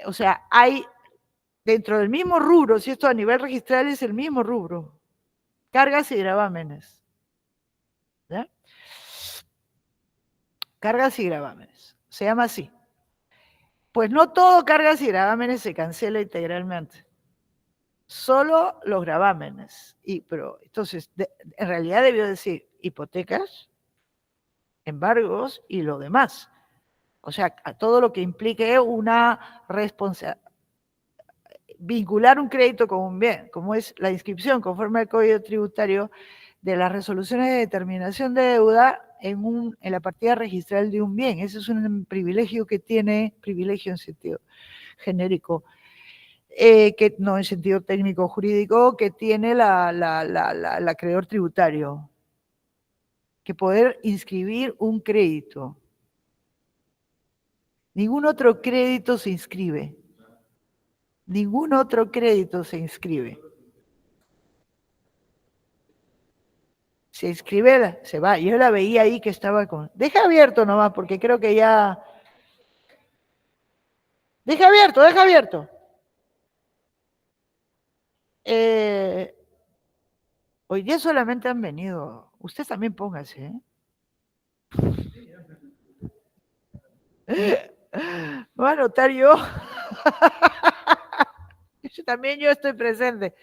O sea, hay dentro del mismo rubro, si esto a nivel registral es el mismo rubro, cargas y gravámenes. ¿Ya? Cargas y gravámenes. Se llama así. Pues no todo cargas y gravámenes se cancela integralmente. Solo los gravámenes. Pero entonces, en realidad debió decir hipotecas, embargos y lo demás. O sea, a todo lo que implique una responsabilidad. Vincular un crédito con un bien, como es la inscripción conforme al Código Tributario de las resoluciones de determinación de deuda en la partida registral de un bien. Ese es un privilegio que tiene, privilegio en sentido genérico, que no en sentido técnico jurídico, que tiene la acreedor tributario, que poder inscribir un crédito. Ningún otro crédito se inscribe. Ningún otro crédito se inscribe. Se inscribe, se va. Yo la veía ahí que estaba con... Deja abierto nomás, porque creo que ya... Deja abierto, deja abierto. Hoy día solamente han venido... Usted también póngase, ¿eh? Me voy a anotar yo. También yo estoy presente.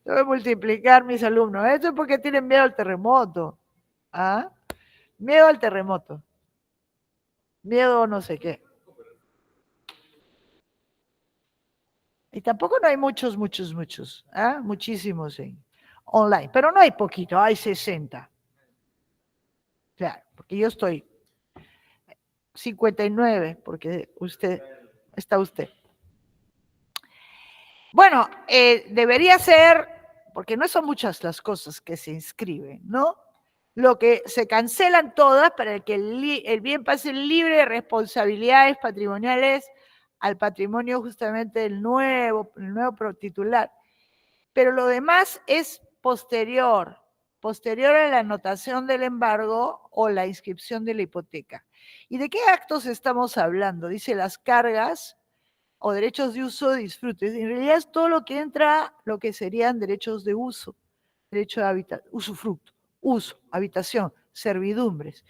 Voy a multiplicar mis alumnos. Esto es porque tienen miedo al terremoto. ¿Ah? Miedo al terremoto. Miedo no sé qué. Y tampoco no hay muchos, ¿ah? Muchísimos en online. Pero no hay poquito, hay 60. Claro, porque yo estoy 59, porque está usted. Bueno, debería ser, porque no son muchas las cosas que se inscriben, ¿no? Lo que se cancelan todas para que el bien pase libre de responsabilidades patrimoniales al patrimonio justamente del nuevo titular. Pero lo demás es posterior a la anotación del embargo o la inscripción de la hipoteca. ¿Y de qué actos estamos hablando? Dice las cargas o derechos de uso o disfrute. En realidad es todo lo que entra, lo que serían derechos de uso, derecho de usufructo, uso, habitación, servidumbres.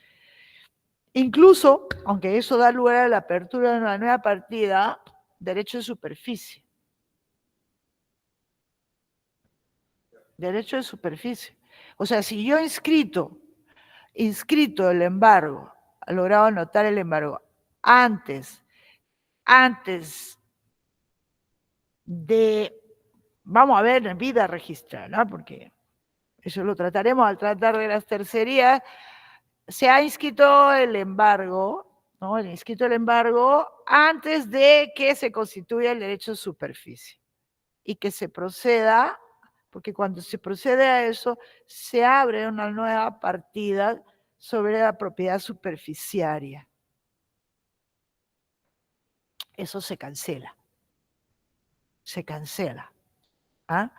Incluso, aunque eso da lugar a la apertura de una nueva partida, derecho de superficie. Derecho de superficie. O sea, si yo inscrito el embargo, ha logrado anotar el embargo, antes de, vamos a ver, en vida registral, ¿no? Porque eso lo trataremos al tratar de las tercerías, se ha inscrito el embargo, ¿no? Inscrito el embargo antes de que se constituya el derecho de superficie y que se proceda, porque cuando se procede a eso, se abre una nueva partida sobre la propiedad superficiaria. Eso se cancela. Se cancela. ¿Ah?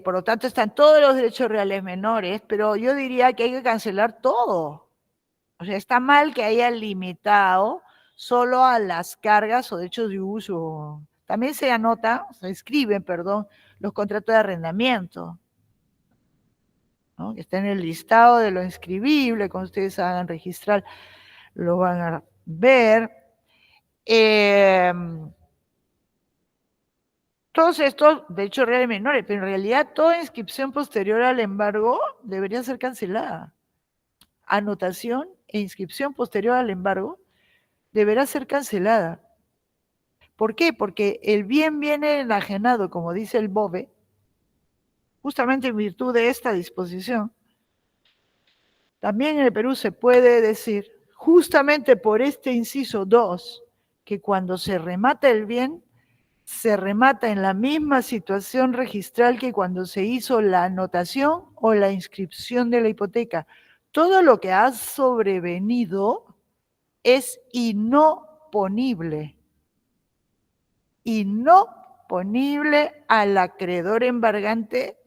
Por lo tanto, están todos los derechos reales menores, pero yo diría que hay que cancelar todo. O sea, está mal que haya limitado solo a las cargas o derechos de uso. También se escriben, los contratos de arrendamiento, ¿no? Que está en el listado de lo inscribible, cuando ustedes hagan registrar, lo van a ver. Todos estos derechos reales menores, pero en realidad toda inscripción posterior al embargo debería ser cancelada. Anotación e inscripción posterior al embargo deberá ser cancelada. ¿Por qué? Porque el bien viene enajenado, como dice el BOVE, justamente en virtud de esta disposición. También en el Perú se puede decir, justamente por este inciso 2, que cuando se remata el bien, se remata en la misma situación registral que cuando se hizo la anotación o la inscripción de la hipoteca. Todo lo que ha sobrevenido es inoponible al acreedor embargante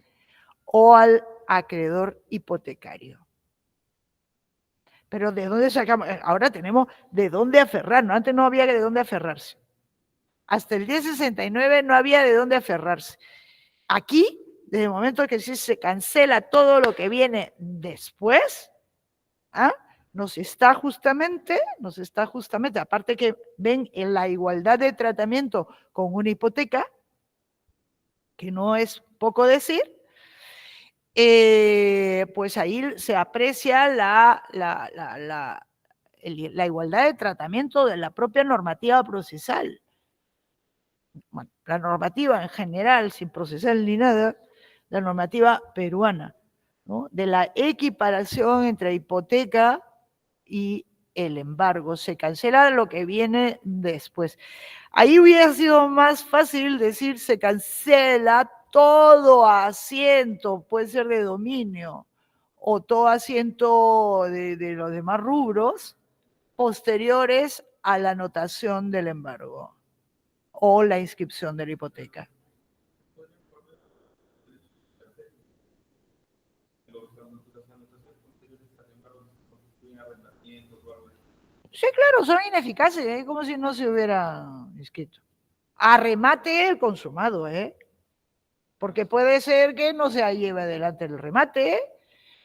o al acreedor hipotecario. Pero ¿de dónde sacamos? Ahora tenemos de dónde aferrarnos. Antes no había de dónde aferrarse. Hasta el 1069 no había de dónde aferrarse. Aquí, desde el momento que se cancela todo lo que viene después, nos está justamente, aparte que ven en la igualdad de tratamiento con una hipoteca, que no es poco decir, pues ahí se aprecia la igualdad de tratamiento de la propia normativa procesal. Bueno, la normativa en general, sin procesal ni nada, la normativa peruana, ¿no? De la equiparación entre hipoteca y el embargo. Se cancela lo que viene después. Ahí hubiera sido más fácil decir se cancela todo asiento, puede ser de dominio, o todo asiento de los demás rubros posteriores a la anotación del embargo o la inscripción de la hipoteca. Sí, claro, son ineficaces, ¿eh? Como si no se hubiera inscrito. A remate el consumado, ¿eh? Porque puede ser que no se lleve adelante el remate,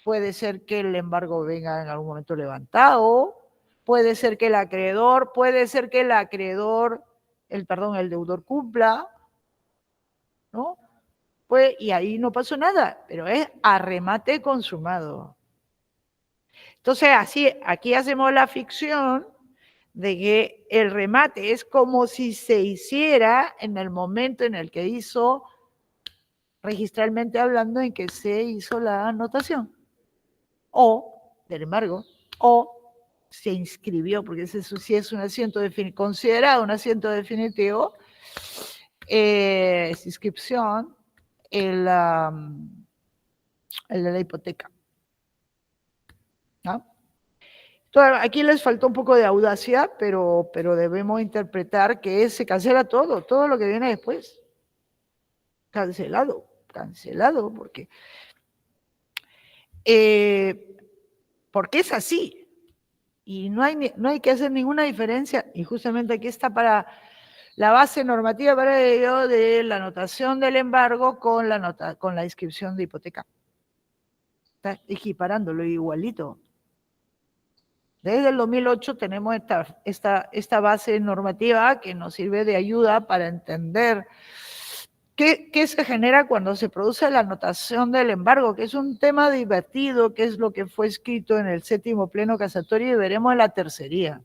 puede ser que el embargo venga en algún momento levantado, puede ser que el deudor cumpla, ¿no? Pues, y ahí no pasó nada, pero es a remate consumado. Entonces, aquí hacemos la ficción de que el remate es como si se hiciera en el momento en el que hizo, registralmente hablando, en que se hizo la anotación, o, del embargo, o se inscribió, porque ese sí es un asiento considerado un asiento definitivo, es inscripción, el de la hipoteca. ¿No? Aquí les faltó un poco de audacia, pero debemos interpretar que se cancela todo lo que viene después. Cancelado, porque es así. Y no hay que hacer ninguna diferencia, y justamente aquí está para la base normativa para ello de la anotación del embargo con la inscripción de hipoteca. Está equiparándolo igualito. Desde el 2008 tenemos esta base normativa que nos sirve de ayuda para entender qué se genera cuando se produce la anotación del embargo, que es un tema divertido, que es lo que fue escrito en el 7º pleno casatorio, y veremos en la tercería.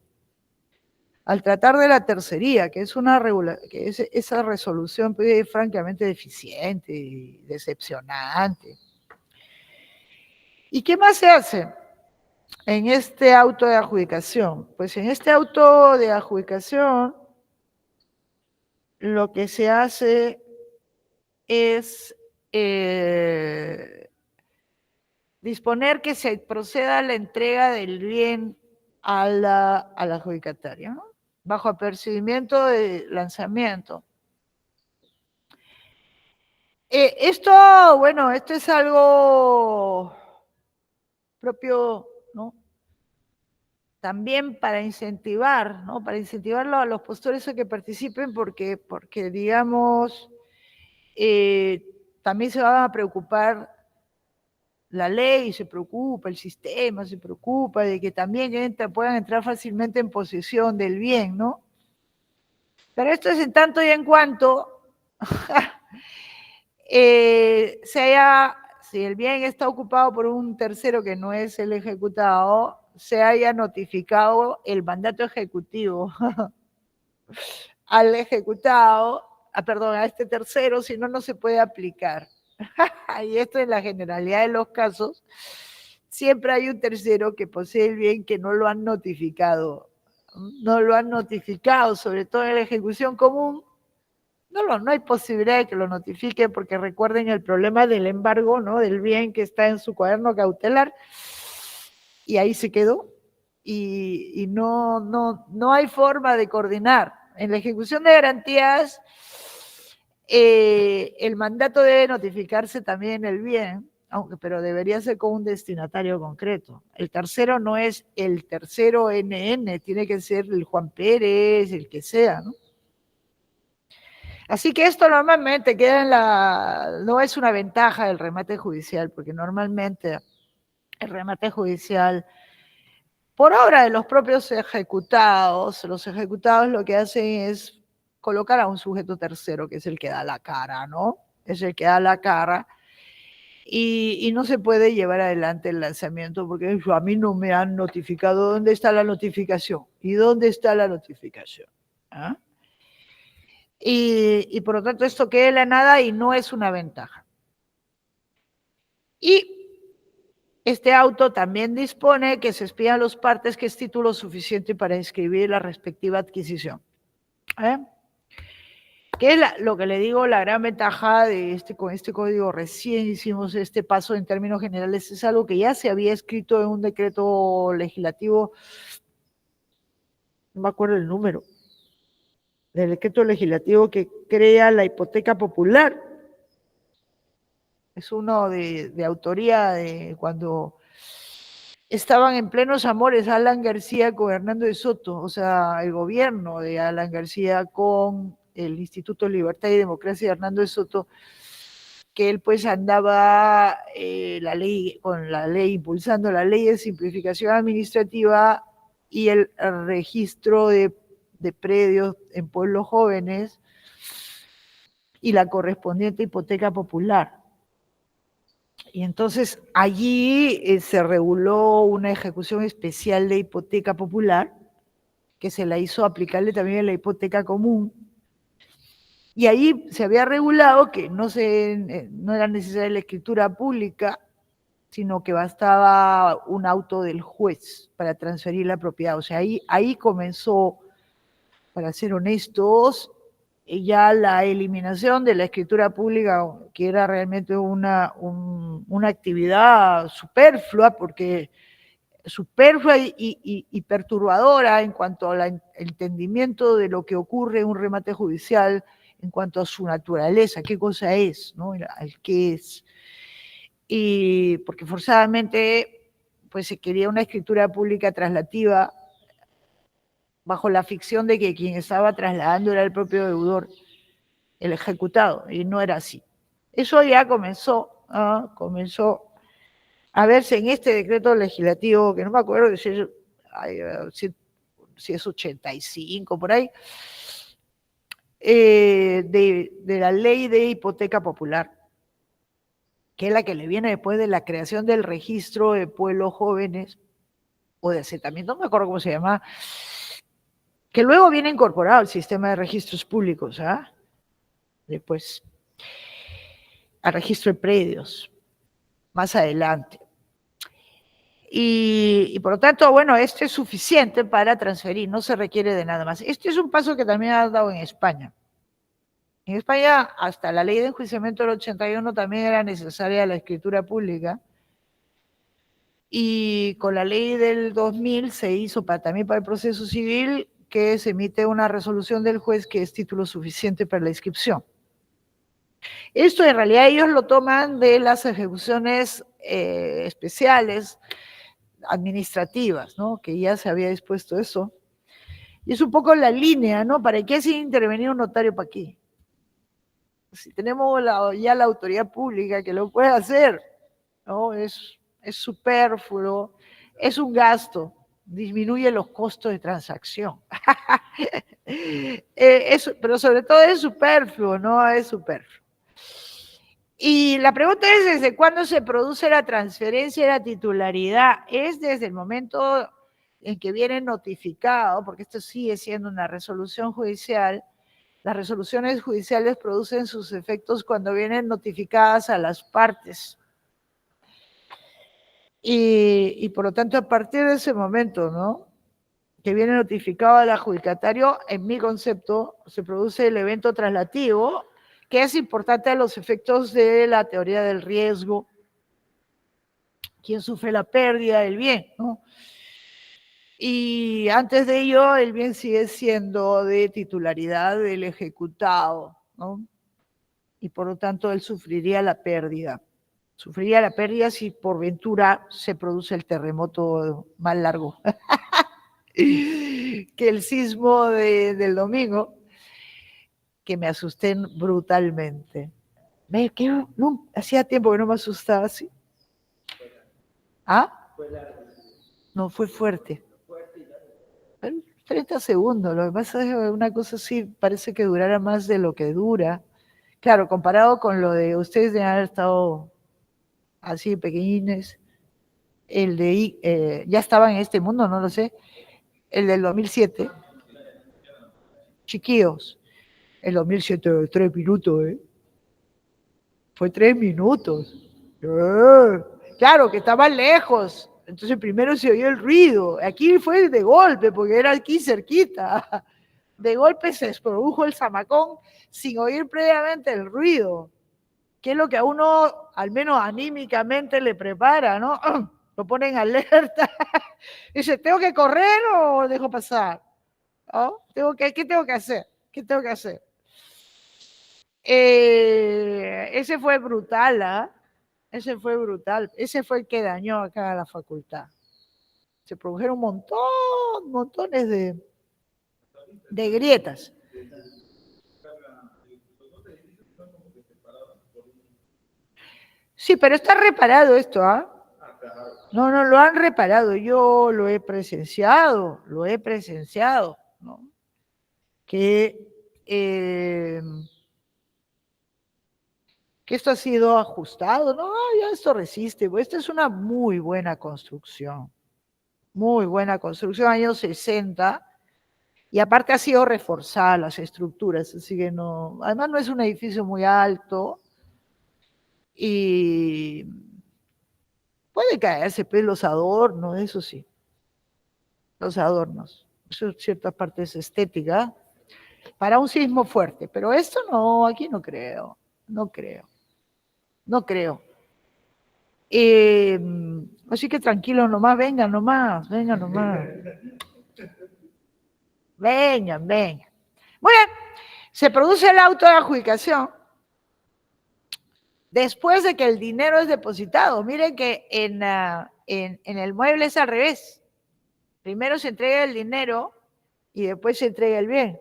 Al tratar de la tercería, que es esa resolución pues, francamente deficiente y decepcionante. ¿Y qué más se hace en este auto de adjudicación? Pues en este auto de adjudicación lo que se hace es disponer que se proceda a la entrega del bien a la adjudicataria, ¿no? Bajo apercibimiento de lanzamiento. Esto es algo propio, ¿no? También para incentivar, ¿no? Para incentivar a los postores a que participen porque digamos, también se van a preocupar la ley, se preocupa el sistema, se preocupa de que también puedan entrar fácilmente en posesión del bien, ¿no? Pero esto es en tanto y en cuanto si el bien está ocupado por un tercero que no es el ejecutado, se haya notificado el mandato ejecutivo al ejecutado, a este tercero, si no, no se puede aplicar. Y esto en la generalidad de los casos, siempre hay un tercero que posee el bien que no lo han notificado. No lo han notificado, sobre todo en la ejecución común. No hay posibilidad de que lo notifiquen porque recuerden el problema del embargo, ¿no? Del bien que está en su cuaderno cautelar y ahí se quedó y no hay forma de coordinar. En la ejecución de garantías, el mandato debe notificarse también el bien, pero debería ser con un destinatario concreto. El tercero no es el tercero NN, tiene que ser el Juan Pérez, el que sea, ¿no? Así que esto normalmente no es una ventaja del remate judicial, porque normalmente el remate judicial, por obra de los propios ejecutados, los ejecutados lo que hacen es colocar a un sujeto tercero, que es el que da la cara, ¿no? Es el que da la cara, y no se puede llevar adelante el lanzamiento porque a mí no me han notificado. ¿Dónde está la notificación? ¿Y dónde está la notificación? ¿Ah? Y por lo tanto esto queda en la nada y no es una ventaja. Y este auto también dispone que se expidan los partes que es título suficiente para inscribir la respectiva adquisición. ¿Qué es lo que le digo? La gran ventaja de con este código recién hicimos este paso en términos generales, es algo que ya se había escrito en un decreto legislativo, no me acuerdo el número, del decreto legislativo que crea la hipoteca popular. Es uno de autoría de cuando estaban en plenos amores Alan García con Hernando de Soto, o sea, el gobierno de Alan García con el Instituto Libertad y Democracia de Hernando de Soto, que él pues andaba con la ley, impulsando la ley de simplificación administrativa y el registro de predios en pueblos jóvenes y la correspondiente hipoteca popular. Y entonces allí se reguló una ejecución especial de hipoteca popular, que se la hizo aplicarle también a la hipoteca común. Y ahí se había regulado que no era necesaria la escritura pública, sino que bastaba un auto del juez para transferir la propiedad. O sea, ahí comenzó, para ser honestos, ya la eliminación de la escritura pública, que era realmente una actividad superflua, porque superflua y perturbadora en cuanto al entendimiento de lo que ocurre en un remate judicial, en cuanto a su naturaleza, qué cosa es, ¿no? Al qué es. Y porque forzadamente pues se quería una escritura pública traslativa bajo la ficción de que quien estaba trasladando era el propio deudor, el ejecutado, y no era así. Eso ya comenzó a verse en este decreto legislativo, que no me acuerdo si es 85, por ahí, de la ley de hipoteca popular, que es la que le viene después de la creación del registro de pueblos jóvenes, o de asentamiento, no me acuerdo cómo se llama, que luego viene incorporado al sistema de registros públicos, ¿ah? Después, al registro de predios, más adelante. Y por lo tanto, bueno, este es suficiente para transferir, no se requiere de nada más. Este es un paso que también ha dado en España. En España, hasta la ley de enjuiciamiento del 81 también era necesaria la escritura pública, y con la ley del 2000 se hizo también para el proceso civil, que se emite una resolución del juez que es título suficiente para la inscripción. Esto en realidad ellos lo toman de las ejecuciones especiales administrativas, ¿no? Que ya se había dispuesto eso. Y es un poco la línea, ¿no? ¿Para qué sin intervenir un notario para aquí? Si tenemos ya la autoridad pública que lo puede hacer, ¿no? Es superfluo, es un gasto, disminuye los costos de transacción. Pero sobre todo es superfluo, ¿no? Es superfluo. Y la pregunta es, ¿desde cuándo se produce la transferencia de la titularidad? Es desde el momento en que viene notificado, porque esto sigue siendo una resolución judicial. Las resoluciones judiciales producen sus efectos cuando vienen notificadas a las partes. Y por lo tanto, a partir de ese momento, ¿no?, que viene notificado al adjudicatario, en mi concepto, se produce el evento traslativo, que es importante a los efectos de la teoría del riesgo. ¿Quién sufre la pérdida del bien, ¿no? Y antes de ello, el bien sigue siendo de titularidad del ejecutado, ¿no? Y por lo tanto, él sufriría la pérdida. Sufriría la pérdida si por ventura se produce el terremoto más largo que el sismo del domingo, que me asusté brutalmente. No, hacía tiempo que no me asustaba así. ¿Ah? No, fue fuerte. 30 segundos, lo que pasa es que una cosa así parece que durara más de lo que dura. Claro, comparado con lo de ustedes de haber estado así pequeñines, el de ya estaba en este mundo, no lo sé, el del 2007, chiquillos, el 2007, 3 minutos, fue 3 minutos. Claro, que estaba lejos, entonces primero se oyó el ruido, aquí fue de golpe, porque era aquí cerquita, de golpe se produjo el zamacón sin oír previamente el ruido, que es lo que a uno, al menos anímicamente, le prepara, ¿no? Lo ponen alerta, dice, ¿tengo que correr o dejo pasar? ¿No? ¿Qué tengo que hacer? ¿Qué tengo que hacer? Ese fue brutal, ¿ah? Ese fue brutal. Ese fue el que dañó acá a la facultad. Se produjeron montones de grietas. Sí, pero está reparado esto, ¿ah? No, lo han reparado. Yo lo he presenciado, ¿no? Que esto ha sido ajustado, no, ya esto resiste, esta es una muy buena construcción, años 60, y aparte ha sido reforzada las estructuras, así que no, además no es un edificio muy alto, y puede caerse, pues los adornos, eso sí, los adornos, eso es cierta parte es estética, para un sismo fuerte, pero esto no, aquí no creo. Así que tranquilos nomás, vengan nomás, vengan nomás. Vengan, vengan. Muy bien, se produce el auto de adjudicación después de que el dinero es depositado. Miren que en el mueble es al revés. Primero se entrega el dinero y después se entrega el bien.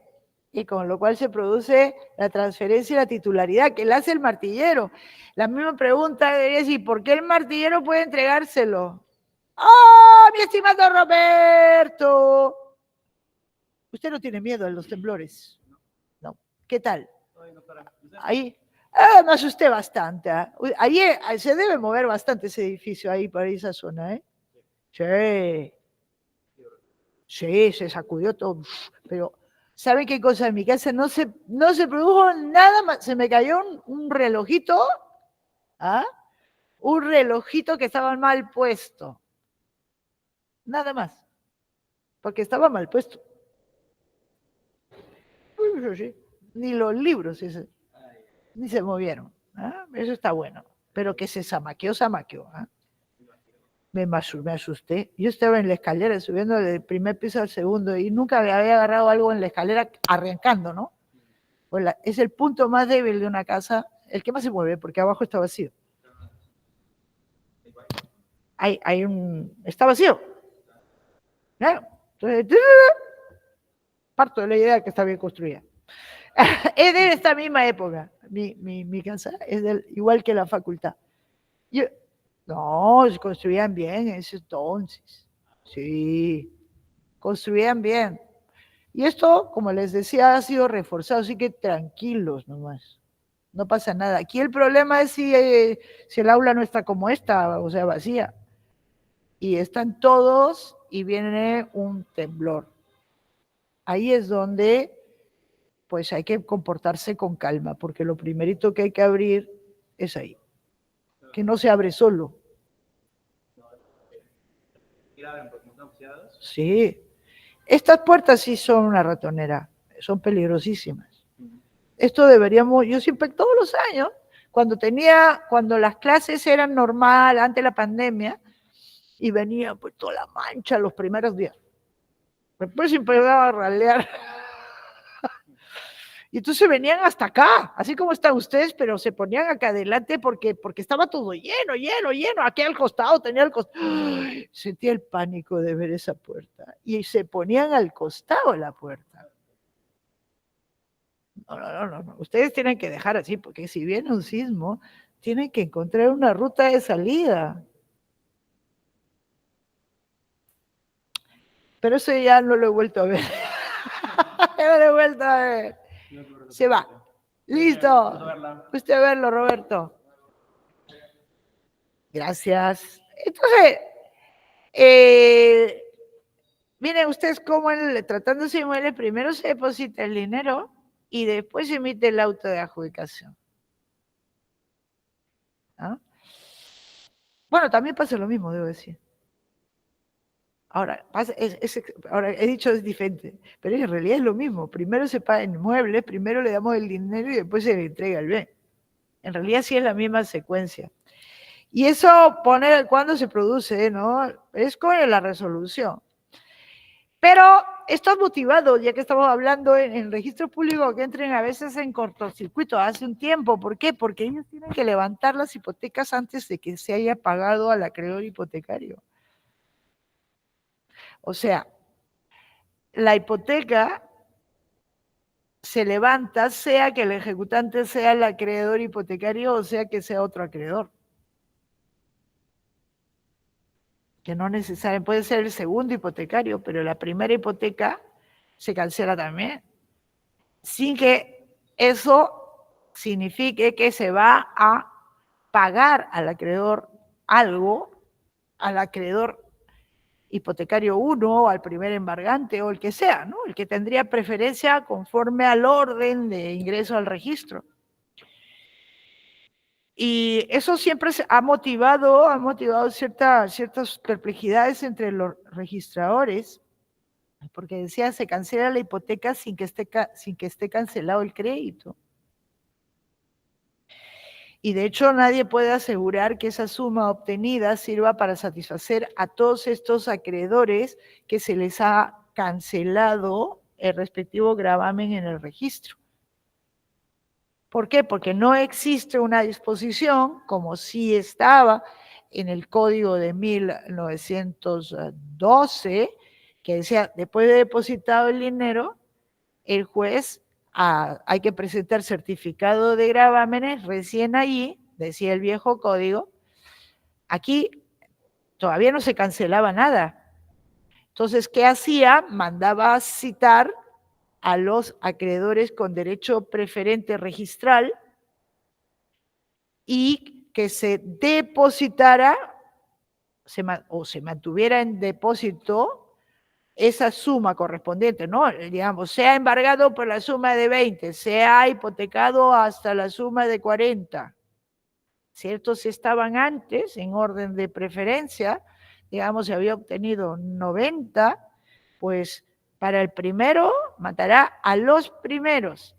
Y con lo cual se produce la transferencia y la titularidad que la hace el martillero. La misma pregunta debería decir, ¿por qué el martillero puede entregárselo? ¡Oh, mi estimado Roberto! Usted no tiene miedo a los temblores, ¿no? ¿Qué tal? Ahí, me asusté bastante. Ahí se debe mover bastante ese edificio ahí para esa zona, ¿eh? Sí. Sí, se sacudió todo. Pero, ¿saben qué cosa? En mi casa no se produjo nada más. Se me cayó un relojito, ¿ah? Un relojito que estaba mal puesto. Nada más. Porque estaba mal puesto. Ni los libros ni se movieron. ¿Ah? Eso está bueno. Pero que se zamaqueó. ¿Ah? Me asusté. Yo estaba en la escalera subiendo del primer piso al segundo y nunca había agarrado algo en la escalera arrancando, ¿no? Pues es el punto más débil de una casa, el que más se mueve, porque abajo está vacío. Está vacío. ¿No? Entonces, parto de la idea que está bien construida. Es de esta misma época, mi casa, igual que la facultad. No, se construían bien en ese entonces. Sí, construían bien. Y esto, como les decía, ha sido reforzado, así que tranquilos nomás. No pasa nada. Aquí el problema es si el aula no está como esta, o sea, vacía. Y están todos y viene un temblor. Ahí es donde pues hay que comportarse con calma, porque lo primerito que hay que abrir es ahí, que no se abre solo. Sí, estas puertas sí son una ratonera, son peligrosísimas. Esto deberíamos, yo siempre, todos los años, cuando las clases eran normal, antes de la pandemia, y venía pues toda la mancha los primeros días. Después se empezaba a ralear. Y entonces venían hasta acá, así como están ustedes, pero se ponían acá adelante porque estaba todo lleno. Aquí al costado tenía el costado. Sentía el pánico de ver esa puerta. Y se ponían al costado de la puerta. No. Ustedes tienen que dejar así, porque si viene un sismo, tienen que encontrar una ruta de salida. Pero eso ya no lo he vuelto a ver. No lo he vuelto a ver. Se va. Listo. Usted a verlo, Roberto. Gracias. Entonces, miren ustedes cómo tratándose de inmuebles, primero se deposita el dinero y después se emite el auto de adjudicación. ¿Ah? Bueno, también pasa lo mismo, debo decir. Ahora, ahora he dicho es diferente, pero en realidad es lo mismo. Primero se paga en inmuebles, primero le damos el dinero y después se le entrega el bien. En realidad sí es la misma secuencia. Y eso pone cuándo se produce, ¿no? Es con la resolución. Pero esto motivado, ya que estamos hablando en registro público, que entren a veces en cortocircuito hace un tiempo. ¿Por qué? Porque ellos tienen que levantar las hipotecas antes de que se haya pagado al acreedor hipotecario. O sea, la hipoteca se levanta, sea que el ejecutante sea el acreedor hipotecario o sea que sea otro acreedor. Que no necesariamente puede ser el segundo hipotecario, pero la primera hipoteca se cancela también, sin que eso signifique que se va a pagar al acreedor algo, al acreedor hipotecario 1 o al primer embargante o el que sea, ¿no? El que tendría preferencia conforme al orden de ingreso al registro. Y eso siempre ha motivado ciertas perplejidades entre los registradores, porque decía, se cancela la hipoteca sin que esté cancelado el crédito. Y de hecho nadie puede asegurar que esa suma obtenida sirva para satisfacer a todos estos acreedores que se les ha cancelado el respectivo gravamen en el registro. ¿Por qué? Porque no existe una disposición, como sí estaba en el Código de 1912, que decía, después de depositado el dinero, el juez hay que presentar certificado de gravámenes recién allí, decía el viejo código. Aquí todavía no se cancelaba nada. Entonces, ¿qué hacía? Mandaba a citar a los acreedores con derecho preferente registral y que se depositara o se mantuviera en depósito esa suma correspondiente, ¿no? Digamos, sea embargado por la suma de 20, sea hipotecado hasta la suma de 40, ¿cierto? Si estaban antes en orden de preferencia, digamos, se había obtenido 90, pues para el primero matará a los primeros,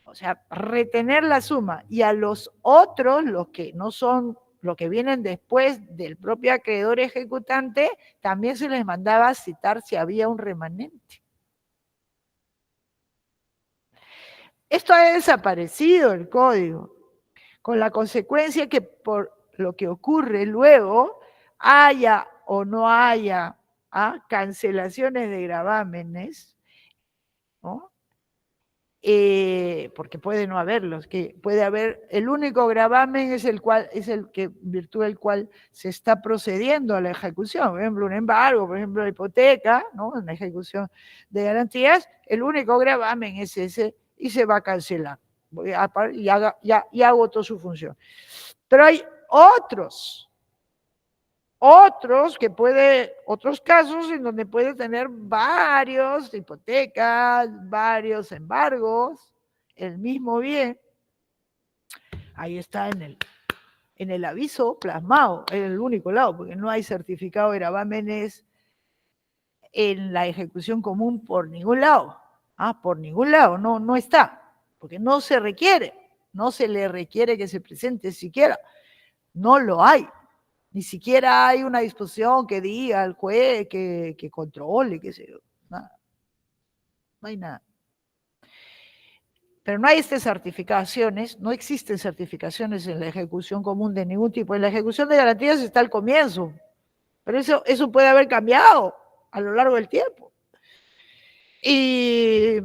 o sea, retener la suma, y a los otros, los que no son, los que vienen después del propio acreedor ejecutante, también se les mandaba a citar si había un remanente. Esto ha desaparecido el código, con la consecuencia que por lo que ocurre luego, haya o no haya cancelaciones de gravámenes, ¿no? Porque puede no haberlos, que puede haber, el único gravamen es el que en virtud del cual se está procediendo a la ejecución, por ejemplo, un embargo, por ejemplo, la hipoteca, ¿no? Una ejecución de garantías, el único gravamen es ese y se va a cancelar, y agotó su función. Pero hay otros casos en donde puede tener varios hipotecas, varios embargos, el mismo bien. Ahí está en el aviso plasmado, en el único lado, porque no hay certificado de gravámenes en la ejecución común por ningún lado. Por ningún lado, no está, porque no se requiere, no se le requiere que se presente siquiera, no lo hay. Ni siquiera hay una disposición que diga al juez que controle, qué sé yo. Nada. No hay nada. Pero no hay certificaciones, no existen certificaciones en la ejecución común de ningún tipo. En la ejecución de garantías está al comienzo, pero eso puede haber cambiado a lo largo del tiempo. Y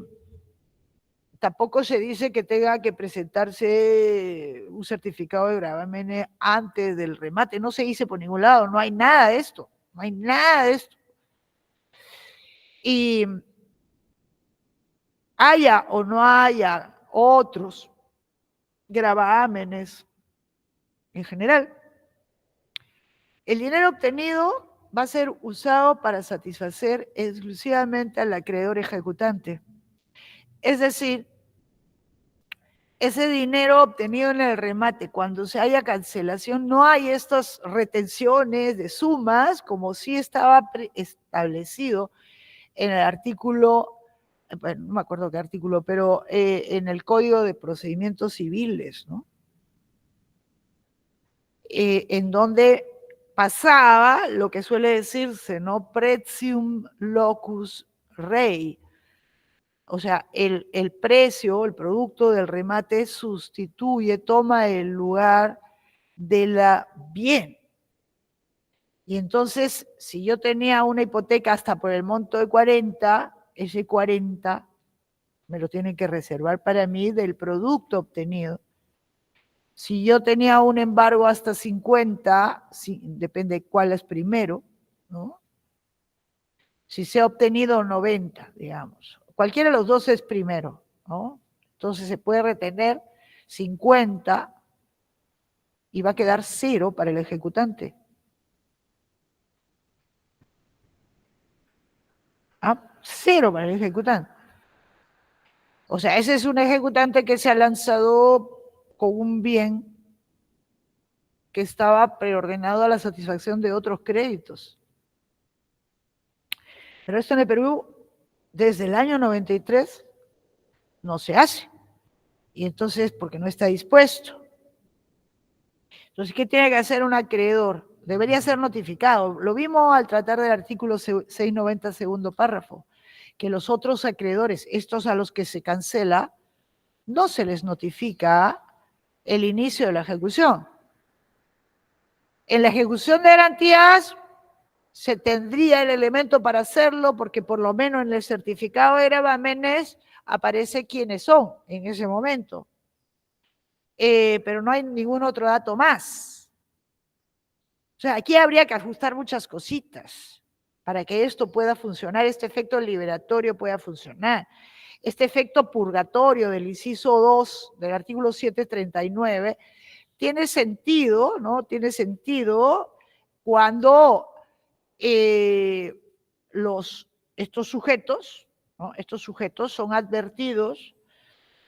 tampoco se dice que tenga que presentarse un certificado de gravámenes antes del remate. No se dice por ningún lado, no hay nada de esto. No hay nada de esto. Y haya o no haya otros gravámenes en general, el dinero obtenido va a ser usado para satisfacer exclusivamente al acreedor ejecutante. Es decir, ese dinero obtenido en el remate, cuando se haya cancelación, no hay estas retenciones de sumas como sí estaba establecido en el artículo, bueno, no me acuerdo qué artículo, pero en el Código de Procedimientos Civiles, ¿no? En donde pasaba lo que suele decirse, ¿no? Pretium locus rei. O sea, el precio, el producto del remate toma el lugar de la bien. Y entonces, si yo tenía una hipoteca hasta por el monto de 40, ese 40 me lo tienen que reservar para mí del producto obtenido. Si yo tenía un embargo hasta 50, depende cuál es primero, ¿no? Si se ha obtenido 90, digamos. Cualquiera de los dos es primero, ¿no? Entonces se puede retener 50 y va a quedar 0 para el ejecutante. Cero para el ejecutante. O sea, ese es un ejecutante que se ha lanzado con un bien que estaba preordenado a la satisfacción de otros créditos. Pero esto en el Perú, desde el año 93, no se hace. Y entonces, porque no está dispuesto. Entonces, ¿qué tiene que hacer un acreedor? Debería ser notificado. Lo vimos al tratar del artículo 690, segundo párrafo, que los otros acreedores, estos a los que se cancela, no se les notifica el inicio de la ejecución. En la ejecución de garantías se tendría el elemento para hacerlo, porque por lo menos en el certificado de gravámenes aparece quiénes son en ese momento. Pero no hay ningún otro dato más. O sea, aquí habría que ajustar muchas cositas para que esto pueda funcionar, este efecto liberatorio pueda funcionar. Este efecto purgatorio del inciso 2 del artículo 739 tiene sentido, ¿no? Tiene sentido cuando estos sujetos, ¿no? Estos sujetos son advertidos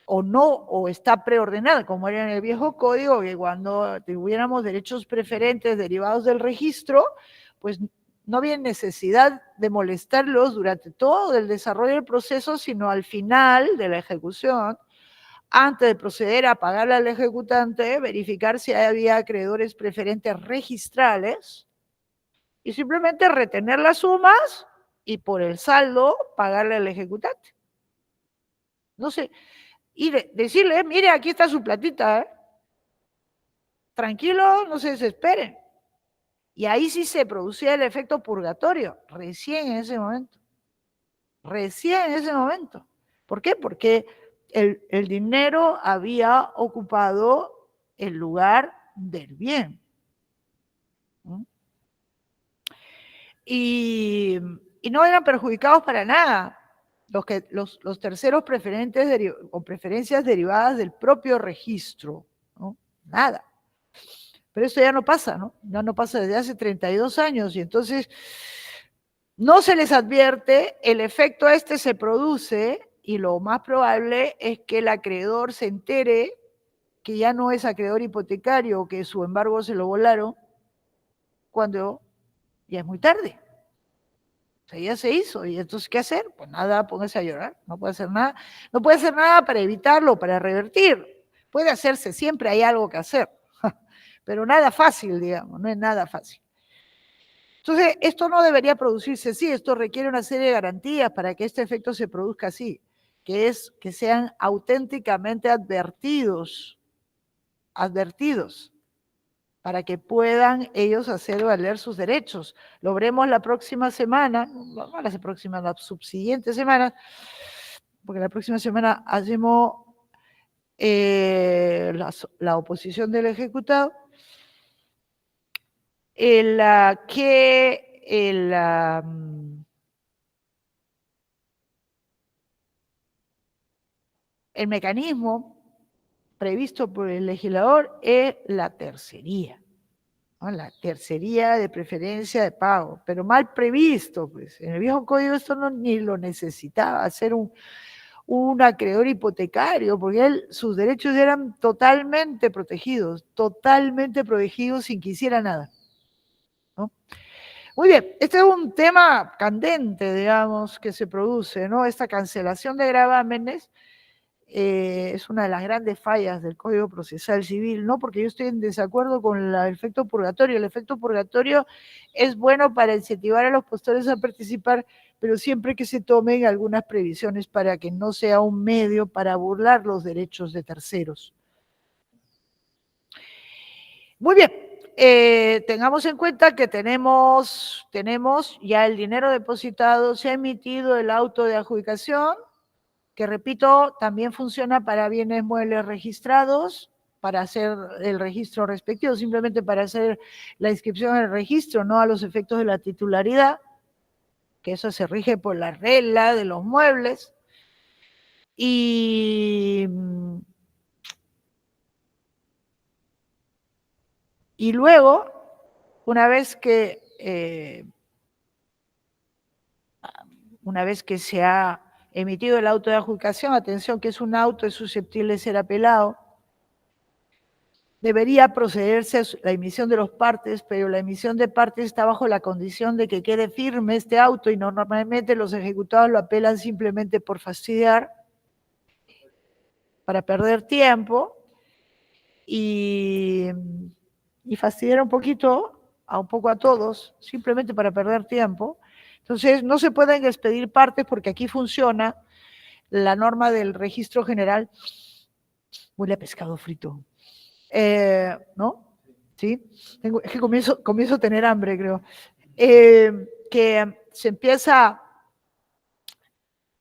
o no, o está preordenada, como era en el viejo código, que cuando tuviéramos derechos preferentes derivados del registro, pues no había necesidad de molestarlos durante todo el desarrollo del proceso, sino al final de la ejecución, antes de proceder a pagarle al ejecutante, verificar si había acreedores preferentes registrales y simplemente retener las sumas y por el saldo pagarle al ejecutante. No sé, y decirle, mire, aquí está su platita, tranquilo, no se desesperen. Y ahí sí se producía el efecto purgatorio, recién en ese momento. Recién en ese momento. ¿Por qué? Porque el dinero había ocupado el lugar del bien. Y no eran perjudicados para nada los terceros preferentes o preferencias derivadas del propio registro, ¿no? Nada. Pero esto ya no pasa, ¿no? Ya no pasa desde hace 32 años y entonces no se les advierte, el efecto este se produce y lo más probable es que el acreedor se entere que ya no es acreedor hipotecario o que su embargo se lo volaron cuando ya es muy tarde. O sea, ya se hizo, y entonces, ¿qué hacer? Pues nada, póngase a llorar, no puede hacer nada. No puede hacer nada para evitarlo, para revertir. Puede hacerse, siempre hay algo que hacer, pero nada fácil, digamos, no es nada fácil. Entonces, esto no debería producirse así, esto requiere una serie de garantías para que este efecto se produzca así, que es que sean auténticamente advertidos, para que puedan ellos hacer valer sus derechos. Lo veremos la próxima semana, no la próxima, la subsiguiente semana, porque la próxima semana hacemos la oposición del ejecutado, el mecanismo previsto por el legislador es la tercería, ¿no? La tercería de preferencia de pago, pero mal previsto, pues. En el viejo código esto ni lo necesitaba hacer un acreedor hipotecario, porque sus derechos eran totalmente protegidos sin que hiciera nada, ¿no? Muy bien, este es un tema candente, digamos, que se produce, ¿no? Esta cancelación de gravámenes es una de las grandes fallas del Código Procesal Civil, no porque yo estoy en desacuerdo con el efecto purgatorio. El efecto purgatorio es bueno para incentivar a los postores a participar, pero siempre que se tomen algunas previsiones para que no sea un medio para burlar los derechos de terceros. Muy bien, tengamos en cuenta que tenemos ya el dinero depositado, se ha emitido el auto de adjudicación, que repito, también funciona para bienes muebles registrados, para hacer el registro respectivo, simplemente para hacer la inscripción en el registro, no a los efectos de la titularidad, que eso se rige por la regla de los muebles. Y luego, una vez que se ha emitido el auto de adjudicación, atención que es un auto, es susceptible de ser apelado, debería procederse a la emisión de los partes, pero la emisión de partes está bajo la condición de que quede firme este auto y normalmente los ejecutados lo apelan simplemente por fastidiar, para perder tiempo, y y fastidiar un poquito, un poco a todos, simplemente para perder tiempo. Entonces, no se pueden expedir partes porque aquí funciona la norma del registro general. Huele a pescado frito. ¿No? ¿Sí? Es que comienzo a tener hambre, creo. Que se empieza,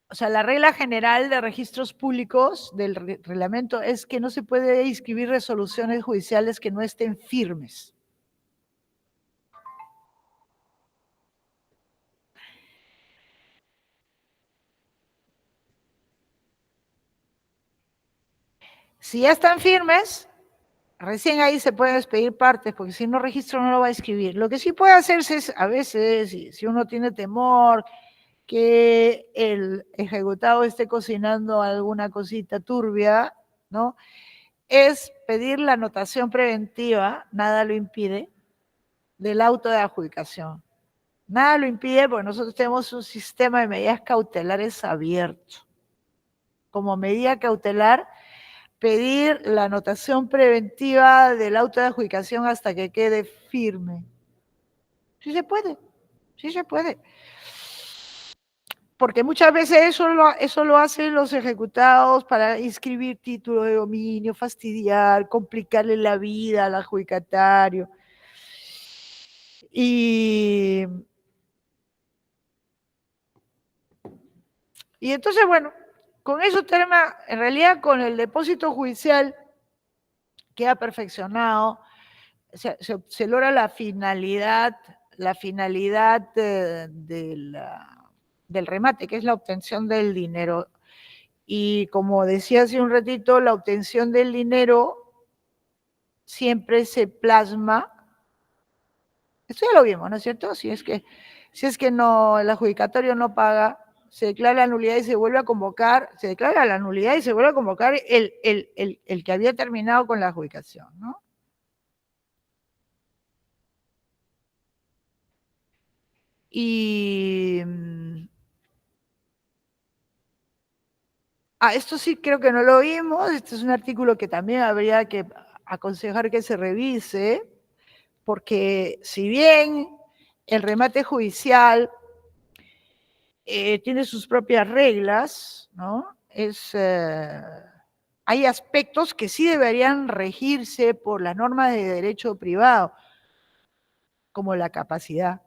o sea, la regla general de registros públicos del reglamento es que no se puede inscribir resoluciones judiciales que no estén firmes. Si ya están firmes, recién ahí se pueden expedir partes, porque si no registro no lo va a escribir. Lo que sí puede hacerse es, a veces, si uno tiene temor que el ejecutado esté cocinando alguna cosita turbia, ¿no? Es pedir la anotación preventiva, nada lo impide, del auto de adjudicación. Nada lo impide porque nosotros tenemos un sistema de medidas cautelares abierto. Como medida cautelar, pedir la anotación preventiva del auto de adjudicación hasta que quede firme. Sí se puede, sí se puede. Porque muchas veces eso lo hacen los ejecutados para inscribir título de dominio, fastidiar, complicarle la vida al adjudicatario. Y entonces, bueno, con eso tema, en realidad con el depósito judicial queda perfeccionado, se logra la finalidad del remate, que es la obtención del dinero. Y como decía hace un ratito, la obtención del dinero siempre se plasma, esto ya lo vimos, ¿no es cierto? Si es que no, el adjudicatorio no paga, se declara la nulidad y se vuelve a convocar, se declara la nulidad y se vuelve a convocar el que había terminado con la adjudicación, ¿no? Y esto sí creo que no lo vimos, este es un artículo que también habría que aconsejar que se revise, porque si bien el remate judicial tiene sus propias reglas, ¿no? Hay aspectos que sí deberían regirse por las normas de derecho privado, como la capacidad,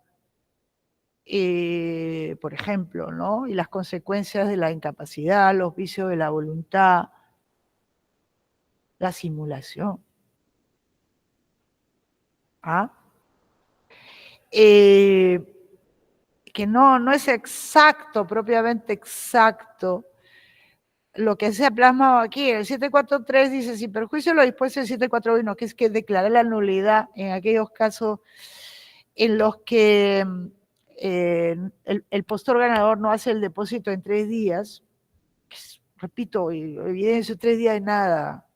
por ejemplo, ¿no? Y las consecuencias de la incapacidad, los vicios de la voluntad, la simulación. ¿Ah? Que no es exacto, propiamente exacto, lo que se ha plasmado aquí. El 743 dice, sin perjuicio de lo dispuesto el 741, que es que declarar la nulidad en aquellos casos en los que el postor ganador no hace el depósito en 3 días, pues, repito, evidencio 3 días de nada.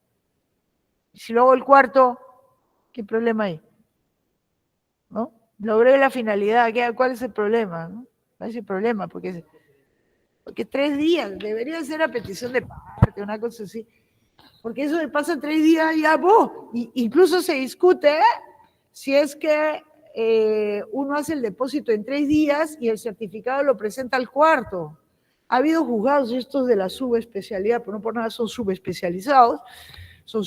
Si luego el cuarto, ¿qué problema hay? ¿No? Logré la finalidad, ¿cuál es el problema? ¿No? ¿Cuál es el problema? Porque 3 días, debería ser a petición de parte, una cosa así. Porque eso de pasa 3 días y ya vos. Incluso se discute si es que uno hace el depósito en 3 días y el certificado lo presenta al cuarto. Ha habido juzgados estos de la subespecialidad, pero no por nada son subespecializados, son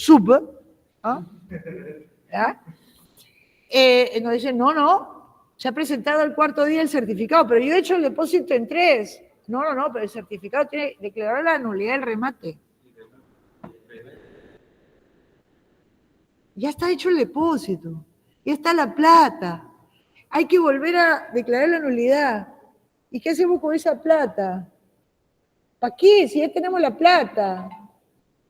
¿ah? ¿Ah? Nos dicen, no, se ha presentado el cuarto día el certificado, pero yo he hecho el depósito en 3. No, pero el certificado tiene que declarar la nulidad del remate. Ya está hecho el depósito, ya está la plata. Hay que volver a declarar la nulidad. ¿Y qué hacemos con esa plata? ¿Para qué? Si ya tenemos la plata.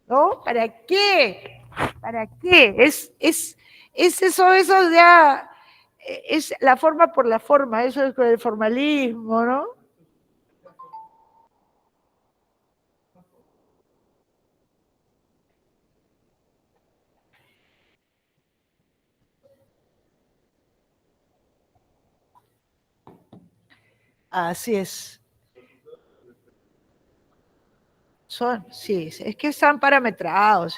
¿No? ¿Para qué? ¿Para qué? Es eso ya, es la forma por la forma, eso es con el formalismo, ¿no? Así es. Sí, es que están parametrados.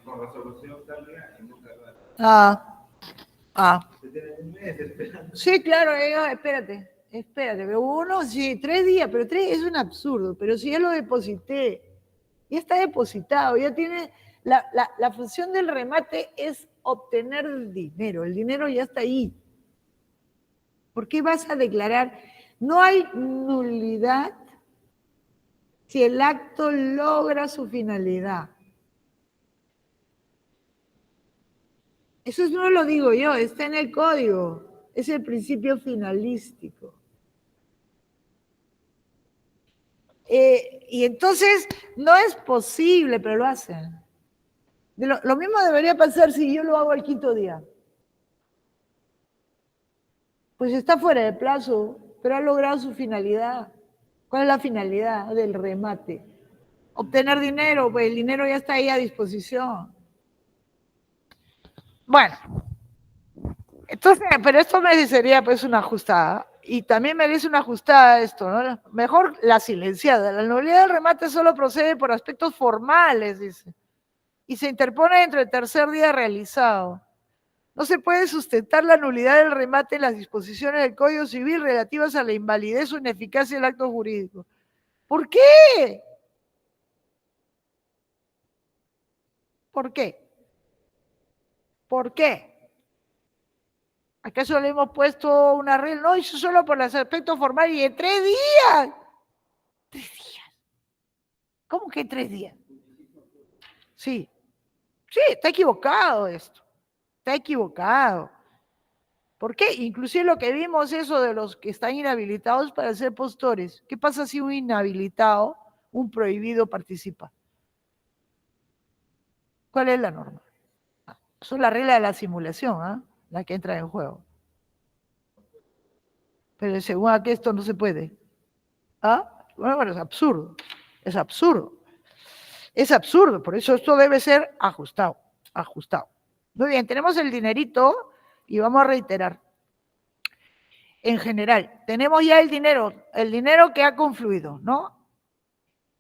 Con resolución tal día y nunca lo hacen. Se tiene un mes esperando. Sí, claro, espérate, pero uno, sí, 3 días, pero 3 es un absurdo, pero si ya lo deposité, ya está depositado, ya tiene, la función del remate es obtener el dinero ya está ahí. ¿Por qué vas a declarar? No hay nulidad si el acto logra su finalidad. Eso no lo digo yo, está en el código, es el principio finalístico. Y entonces no es posible, pero lo hacen. Lo mismo debería pasar si yo lo hago el 5.º día. Pues está fuera de plazo, pero ha logrado su finalidad. ¿Cuál es la finalidad del remate? Obtener dinero, pues el dinero ya está ahí a disposición. Bueno, entonces, pero esto merecería pues una ajustada. Y también merece una ajustada esto, ¿no? Mejor la silenciada. La nulidad del remate solo procede por aspectos formales, dice. Y se interpone entre el tercer día realizado. No se puede sustentar la nulidad del remate en las disposiciones del Código Civil relativas a la invalidez o ineficacia del acto jurídico. ¿Por qué? ¿Por qué? ¿Por qué? ¿Acaso le hemos puesto una regla? No, eso solo por los aspectos formales y en 3 días. 3 días. ¿Cómo que en 3 días? Sí. Sí, está equivocado esto. Está equivocado. ¿Por qué? Inclusive lo que vimos eso de los que están inhabilitados para ser postores. ¿Qué pasa si un inhabilitado, un prohibido participa? ¿Cuál es la norma? Eso es la regla de la simulación, ¿eh? La que entra en juego. Pero según aquí esto no se puede. ¿Ah? Bueno, es absurdo. Es absurdo. Es absurdo. Por eso esto debe ser ajustado. Ajustado. Muy bien, tenemos el dinerito y vamos a reiterar. En general, tenemos ya el dinero que ha confluido, ¿no?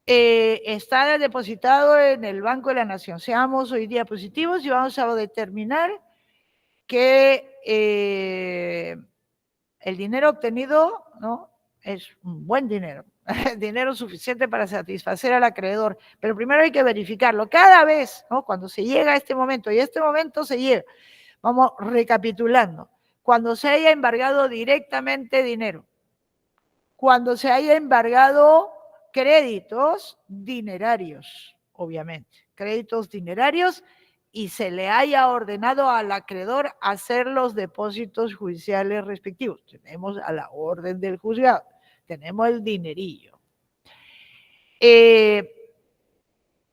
Está depositado en el Banco de la Nación. Seamos hoy día positivos y vamos a determinar que el dinero obtenido, ¿no?, es un buen dinero, dinero suficiente para satisfacer al acreedor, pero primero hay que verificarlo. Cada vez, ¿no?, cuando se llega a este momento, y este momento se llega, vamos recapitulando, cuando se haya embargado directamente dinero, cuando se haya embargado créditos dinerarios, obviamente, créditos dinerarios, y se le haya ordenado al acreedor hacer los depósitos judiciales respectivos. Tenemos a la orden del juzgado, tenemos el dinerillo.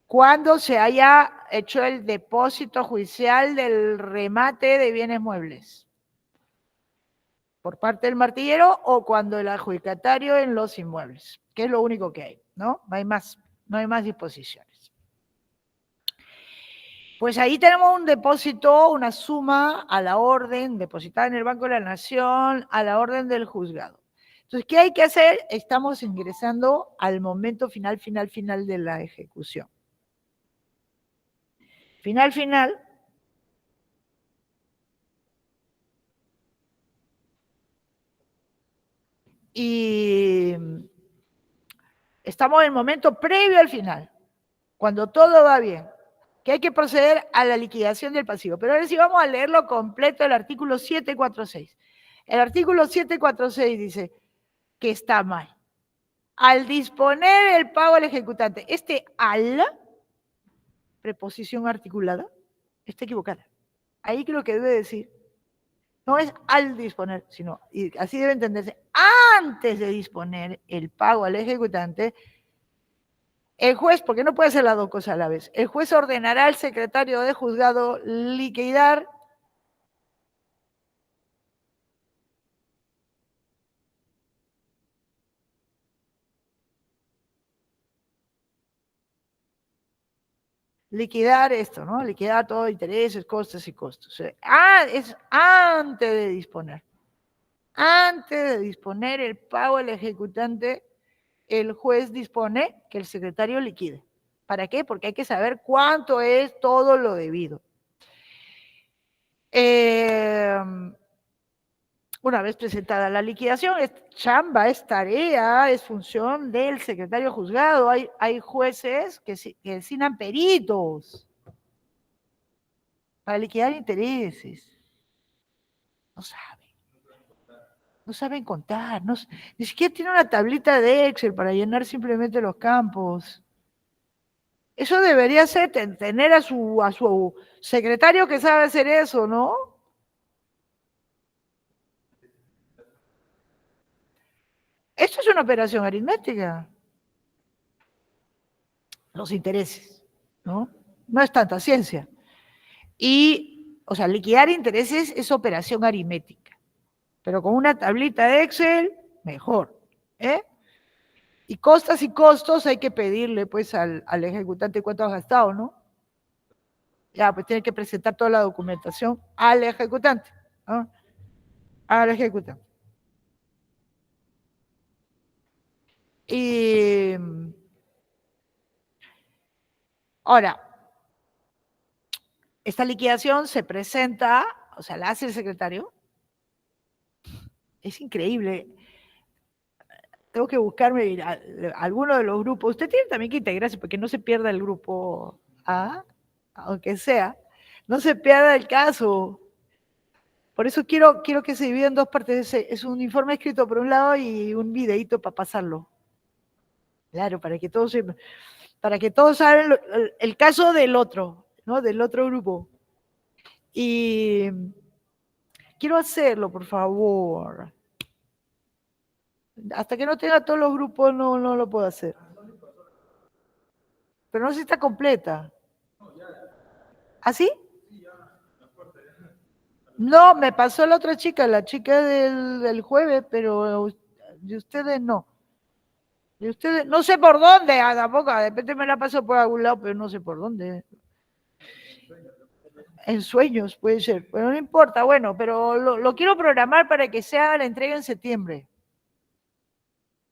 Cuando se haya hecho el depósito judicial del remate de bienes muebles por parte del martillero o cuando el adjudicatario en los inmuebles, que es lo único que hay, ¿no? No hay más disposiciones. Pues ahí tenemos un depósito, una suma a la orden, depositada en el Banco de la Nación, a la orden del juzgado. Entonces, ¿qué hay que hacer? Estamos ingresando al momento final de la ejecución. Final. Y estamos en el momento previo al final, cuando todo va bien, que hay que proceder a la liquidación del pasivo. Pero ahora sí vamos a leerlo completo, el artículo 746. El artículo 746 dice que está mal. Al disponer el pago al ejecutante, al, preposición articulada, está equivocada. Ahí creo que debe decir, no es al disponer, sino, y así debe entenderse, antes de disponer el pago al ejecutante, el juez, porque no puede hacer las dos cosas a la vez, el juez ordenará al secretario de juzgado liquidar esto, ¿no? Liquidar todo, intereses, costes y costos. Es antes de disponer. Antes de disponer el pago al ejecutante, el juez dispone que el secretario liquide. ¿Para qué? Porque hay que saber cuánto es todo lo debido. Una vez presentada la liquidación, es chamba, es tarea, es función del secretario juzgado. Hay jueces que designan peritos para liquidar intereses. No saben. No saben contar. Ni siquiera tienen una tablita de Excel para llenar simplemente los campos. Eso debería ser tener a su secretario que sabe hacer eso, ¿no? Esto es una operación aritmética. Los intereses, ¿no? No es tanta ciencia. Y, o sea, liquidar intereses es operación aritmética. Pero con una tablita de Excel, mejor. Y costos hay que pedirle, pues, al ejecutante cuánto ha gastado, ¿no? Ya, pues tiene que presentar toda la documentación al ejecutante, ¿no? Al ejecutante. Y ahora, esta liquidación se presenta, o sea, la hace el secretario. Es increíble. Tengo que buscarme alguno de los grupos. Usted tiene también que integrarse porque no se pierda el grupo A, aunque sea. No se pierda el caso. Por eso quiero que se divida en dos partes. Es un informe escrito por un lado y un videíto para pasarlo. Claro, para que todos saben el caso del otro, ¿no? Del otro grupo. Y quiero hacerlo, por favor. Hasta que no tenga todos los grupos no lo puedo hacer. Pero no sé si está completa. ¿Ah, sí? No, me pasó la otra chica, la chica del jueves, pero de ustedes no. De ustedes, no sé por dónde, tampoco, de repente me la paso por algún lado, pero no sé por dónde. En sueños puede ser, pero no importa, bueno, pero lo quiero programar para que sea la entrega en septiembre.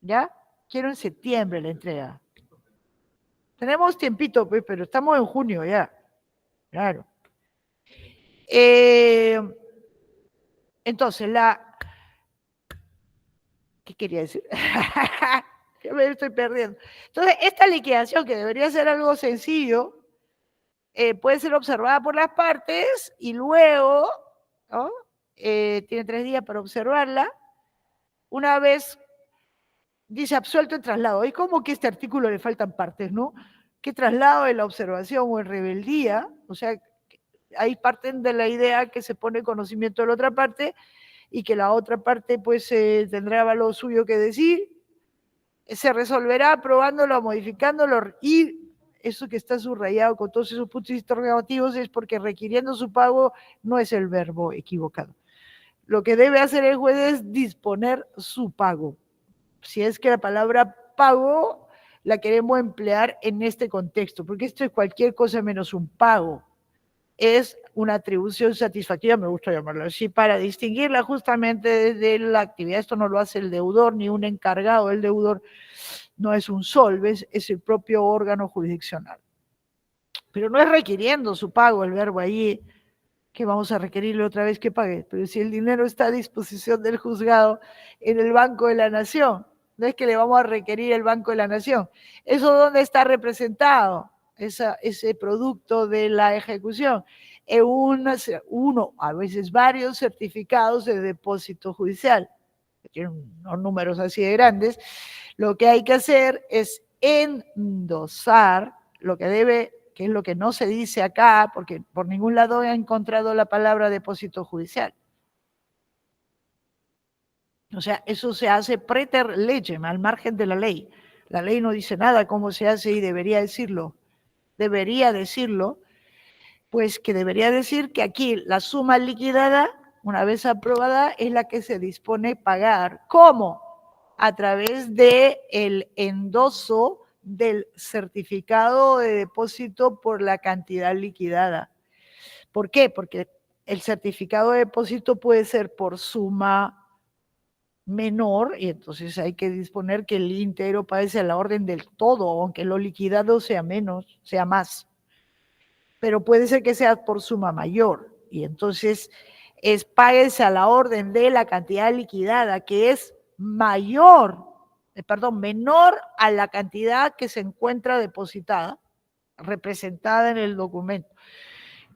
¿Ya? Quiero en septiembre la entrega. Tenemos tiempito, pues, pero estamos en junio ya. Claro. Entonces, ¿qué quería decir? Ya me estoy perdiendo. Entonces, esta liquidación, que debería ser algo sencillo, puede ser observada por las partes y luego, ¿no? Tiene 3 días para observarla. Una vez dice absuelto el traslado. Y como que a este artículo le faltan partes, ¿no? ¿Qué traslado en la observación o en rebeldía? O sea, ahí parten de la idea que se pone en conocimiento de la otra parte y que la otra parte pues tendrá lo suyo que decir. Se resolverá aprobándolo, modificándolo y eso que está subrayado con todos esos puntos interrogativos es porque requiriendo su pago no es el verbo equivocado. Lo que debe hacer el juez es disponer su pago. Si es que la palabra pago la queremos emplear en este contexto, porque esto es cualquier cosa menos un pago. Es una atribución satisfactiva, me gusta llamarlo así, para distinguirla justamente de la actividad. Esto no lo hace el deudor ni un encargado. El deudor no es un solves, es el propio órgano jurisdiccional. Pero no es requiriendo su pago el verbo ahí, que vamos a requerirle otra vez que pague. Pero si el dinero está a disposición del juzgado en el Banco de la Nación, no es que le vamos a requerir el Banco de la Nación. ¿Eso dónde está representado? Ese producto de la ejecución en uno, a veces varios certificados de depósito judicial, que tienen unos números así de grandes. Lo que hay que hacer es endosar lo que debe, que es lo que no se dice acá, porque por ningún lado he encontrado la palabra depósito judicial. O sea, eso se hace preter legem, al margen de la ley. La ley no dice nada cómo se hace y debería decirlo. Debería decirlo, pues que debería decir que aquí la suma liquidada, una vez aprobada, es la que se dispone pagar. ¿Cómo? A través del endoso del certificado de depósito por la cantidad liquidada. ¿Por qué? Porque el certificado de depósito puede ser por suma menor, y entonces hay que disponer que el íntegro pase a la orden del todo, aunque lo liquidado sea menos, sea más. Pero puede ser que sea por suma mayor, y entonces páguese a la orden de la cantidad liquidada, que es menor a la cantidad que se encuentra depositada, representada en el documento.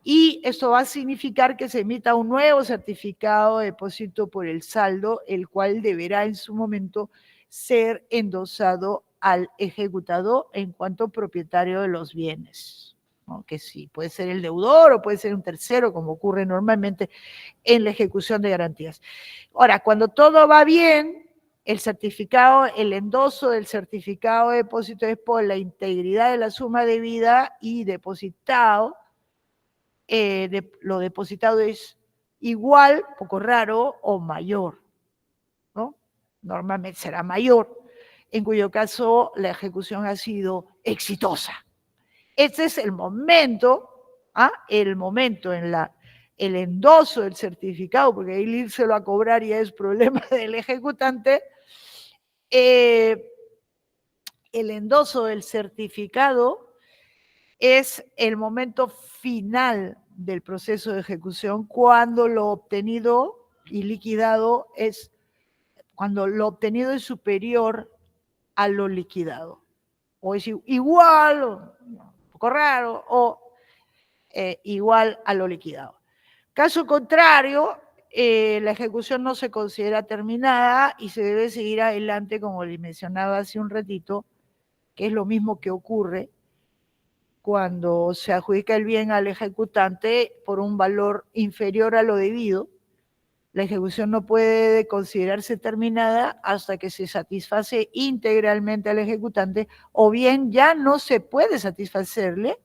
Y esto va a significar que se emita un nuevo certificado de depósito por el saldo, el cual deberá en su momento ser endosado al ejecutado en cuanto propietario de los bienes, ¿no? Que sí, puede ser el deudor o puede ser un tercero, como ocurre normalmente en la ejecución de garantías. Ahora, cuando todo va bien, el endoso del certificado de depósito es por la integridad de la suma debida y depositado. Lo depositado es igual, poco raro, o mayor, ¿no? Normalmente será mayor, en cuyo caso la ejecución ha sido exitosa. Este es el momento, el endoso del certificado, porque ahí írselo a cobrar ya es problema del ejecutante. El endoso del certificado es el momento final del proceso de ejecución, cuando lo obtenido y liquidado es superior a lo liquidado, o es igual, o un poco raro, o igual a lo liquidado. Caso contrario, la ejecución no se considera terminada y se debe seguir adelante, como les mencionaba hace un ratito, que es lo mismo que ocurre cuando se adjudica el bien al ejecutante por un valor inferior a lo debido. La ejecución no puede considerarse terminada hasta que se satisface integralmente al ejecutante, o bien ya no se puede satisfacerle,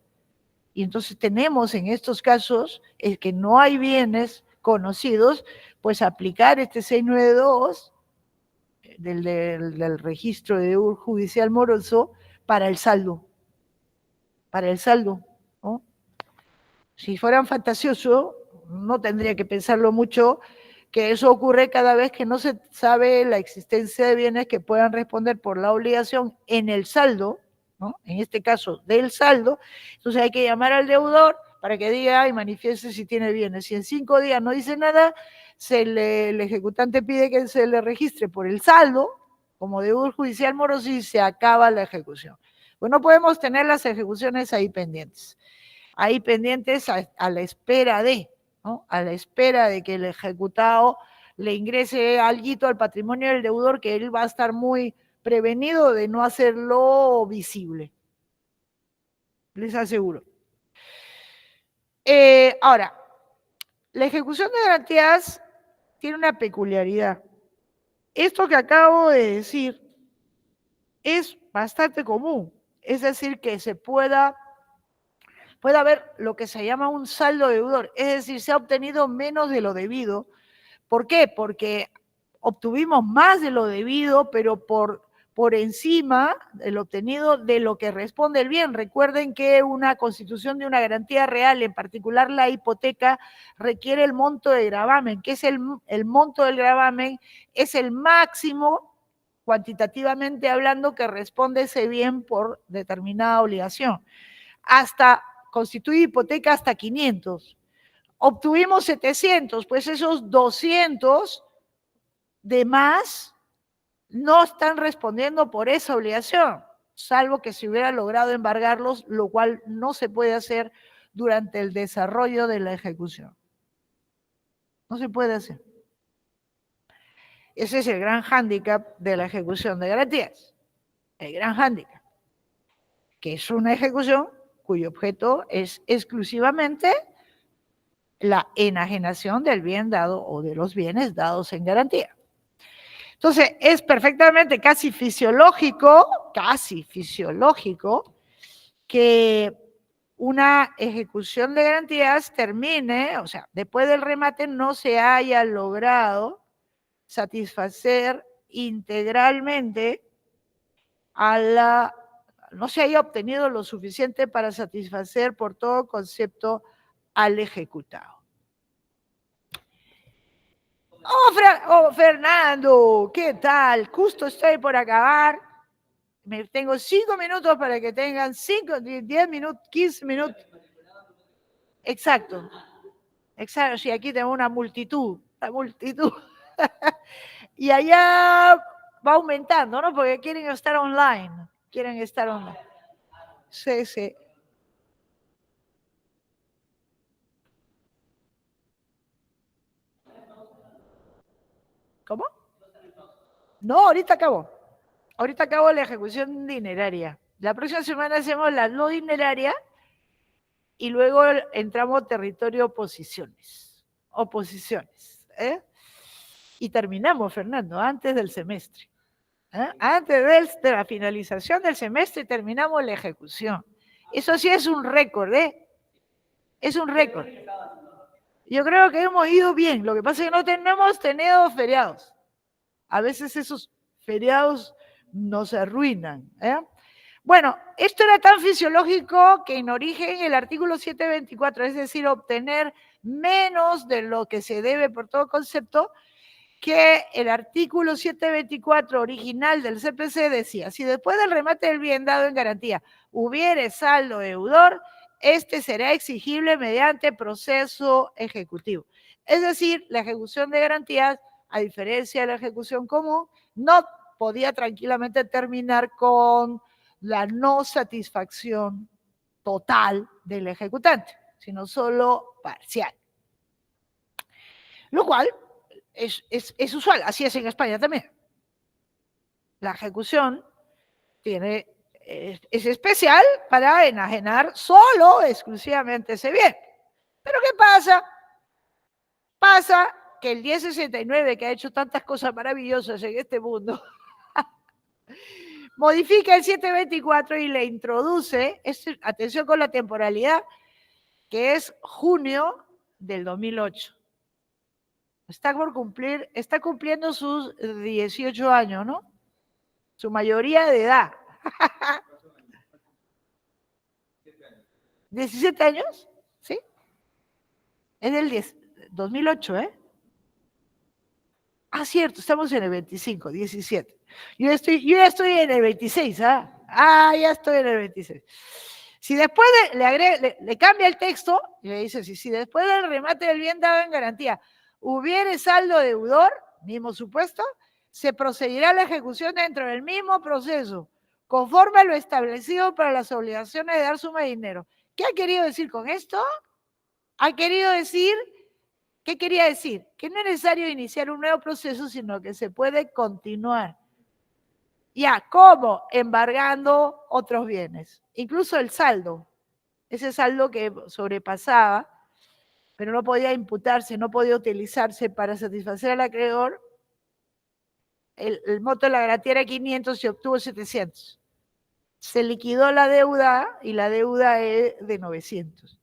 y entonces tenemos en estos casos que no hay bienes conocidos, pues aplicar este 692 del registro de deudor judicial moroso para el saldo, ¿no? Si fueran fantasiosos, no tendría que pensarlo mucho, que eso ocurre cada vez que no se sabe la existencia de bienes que puedan responder por la obligación en el saldo, ¿no? En este caso del saldo. Entonces hay que llamar al deudor para que diga y manifieste si tiene bienes. Si en 5 días no dice nada, el ejecutante pide que se le registre por el saldo como deudor judicial moroso y se acaba la ejecución. Pues no podemos tener las ejecuciones ahí pendientes a la espera de, ¿no? A la espera de que el ejecutado le ingrese alguito al patrimonio del deudor, que él va a estar muy prevenido de no hacerlo visible. Les aseguro. Ahora, la ejecución de garantías tiene una peculiaridad. Esto que acabo de decir es bastante común, es decir, que puede haber lo que se llama un saldo deudor, es decir, se ha obtenido menos de lo debido. ¿Por qué? Porque obtuvimos más de lo debido, pero por encima del obtenido de lo que responde el bien. Recuerden que una constitución de una garantía real, en particular la hipoteca, requiere el monto de gravamen, que es el monto del gravamen, es el máximo, cuantitativamente hablando, que responde ese bien por determinada obligación. Hasta constituye hipoteca hasta 500. Obtuvimos 700, pues esos 200 de más no están respondiendo por esa obligación, salvo que se hubiera logrado embargarlos, lo cual no se puede hacer durante el desarrollo de la ejecución. No se puede hacer. Ese es el gran hándicap de la ejecución de garantías. El gran hándicap, que es una ejecución cuyo objeto es exclusivamente la enajenación del bien dado o de los bienes dados en garantía. Entonces, es perfectamente casi fisiológico que una ejecución de garantías termine, o sea, después del remate no se haya logrado satisfacer integralmente no se haya obtenido lo suficiente para satisfacer por todo concepto al ejecutado. Oh, Fernando, ¿qué tal? Justo estoy por acabar. Tengo 5 minutos para que tengan 10 minutos, 15 minutos. Exacto. Exacto, sí, aquí tengo una multitud. Y allá va aumentando, ¿no? Porque quieren estar online. Sí, sí. ¿Cómo? No, ahorita acabo. Ahorita acabo la ejecución dineraria. La próxima semana hacemos la no dineraria y luego entramos territorio oposiciones. Oposiciones. Y terminamos, Fernando, antes del semestre. Antes de la finalización del semestre terminamos la ejecución. Eso sí es un récord, ¿eh? Es un récord. Yo creo que hemos ido bien. Lo que pasa es que no tenemos tenido feriados. A veces esos feriados nos arruinan. Bueno, esto era tan fisiológico que en origen el artículo 724, es decir, obtener menos de lo que se debe por todo concepto, que el artículo 724 original del CPC decía, si después del remate del bien dado en garantía hubiere saldo deudor, este será exigible mediante proceso ejecutivo. Es decir, la ejecución de garantías, a diferencia de la ejecución común, no podía tranquilamente terminar con la no satisfacción total del ejecutante, sino solo parcial. Lo cual es usual, así es en España también. La ejecución es especial para enajenar solo, exclusivamente ese bien. Pero ¿qué pasa? Pasa que el 1069, que ha hecho tantas cosas maravillosas en este mundo, modifica el 724 y le introduce, atención con la temporalidad, que es junio del 2008. Está cumpliendo sus 18 años, ¿no? Su mayoría de edad. 17 años, ¿sí? Es del 2008, ¿eh? Ah, cierto, estamos en el 25, 17. Yo ya estoy en el 26, ¿ah? Ya estoy en el 26. Si después le cambia el texto y le dice, si después del remate del bien dado en garantía hubiere saldo deudor, mismo supuesto, se procederá a la ejecución dentro del mismo proceso, conforme a lo establecido para las obligaciones de dar suma de dinero. ¿Qué ha querido decir con esto? Ha querido decir, ¿qué quería decir? Que no es necesario iniciar un nuevo proceso, sino que se puede continuar. Ya, ¿cómo? Embargando otros bienes, incluso el saldo, ese saldo que sobrepasaba, pero no podía imputarse, no podía utilizarse para satisfacer al acreedor. El monto de la garantía era 500 y obtuvo 700. Se liquidó la deuda y la deuda es de 900.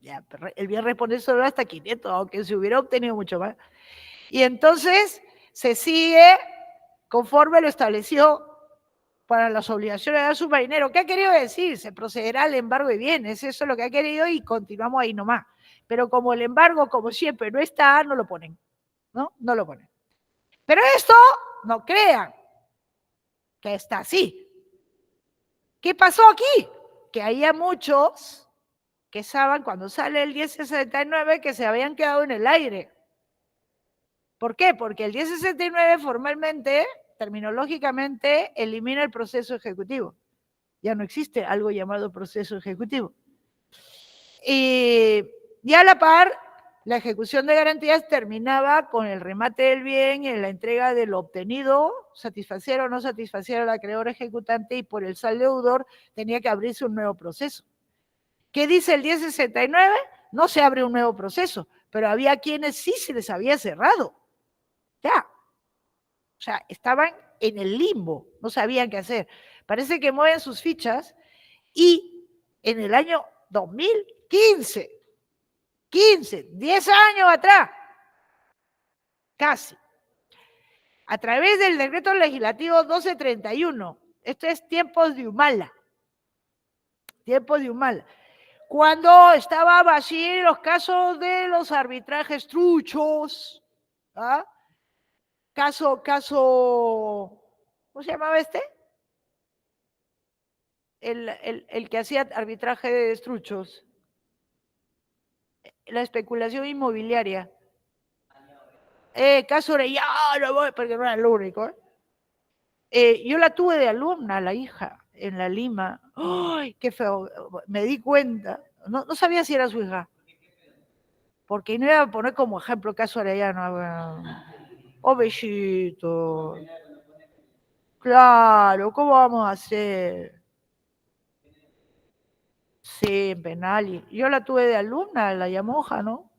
Ya, el bien responde solo hasta 500, aunque se hubiera obtenido mucho más. Y entonces se sigue conforme lo estableció para las obligaciones de dar submarinero. ¿Qué ha querido decir? Se procederá al embargo de bienes, eso es lo que ha querido y continuamos ahí nomás. Pero como el embargo, como siempre, no está, no lo ponen, ¿no? No lo ponen. Pero esto, no crean que está así. ¿Qué pasó aquí? Que había muchos que saben cuando sale el 1069 que se habían quedado en el aire. ¿Por qué? Porque el 1069 formalmente, terminológicamente, elimina el proceso ejecutivo. Ya no existe algo llamado proceso ejecutivo. Y a la par, la ejecución de garantías terminaba con el remate del bien en la entrega de lo obtenido, satisfacer o no satisfacer al acreedor ejecutante, y por el saldo deudor tenía que abrirse un nuevo proceso. ¿Qué dice el 1069? No se abre un nuevo proceso, pero había quienes sí se les había cerrado. Ya. O sea, estaban en el limbo, no sabían qué hacer. Parece que mueven sus fichas y en el año 2015, 10 años atrás, casi, a través del decreto legislativo 1231, esto es tiempos de Humala, cuando estaban así los casos de los arbitrajes truchos, ¿ah? Caso, ¿cómo se llamaba este? El que hacía arbitrajes truchos. La especulación inmobiliaria. Caso Orellana, porque no era el único. Yo la tuve de alumna, la hija, en la Lima. ¡Ay, qué feo! Me di cuenta. No sabía si era su hija. Porque no iba a poner como ejemplo caso Orellana. Oh, bellito. Claro, ¿cómo vamos a hacer? Sí, en penal. Y yo la tuve de alumna, la Yamoja, ¿no?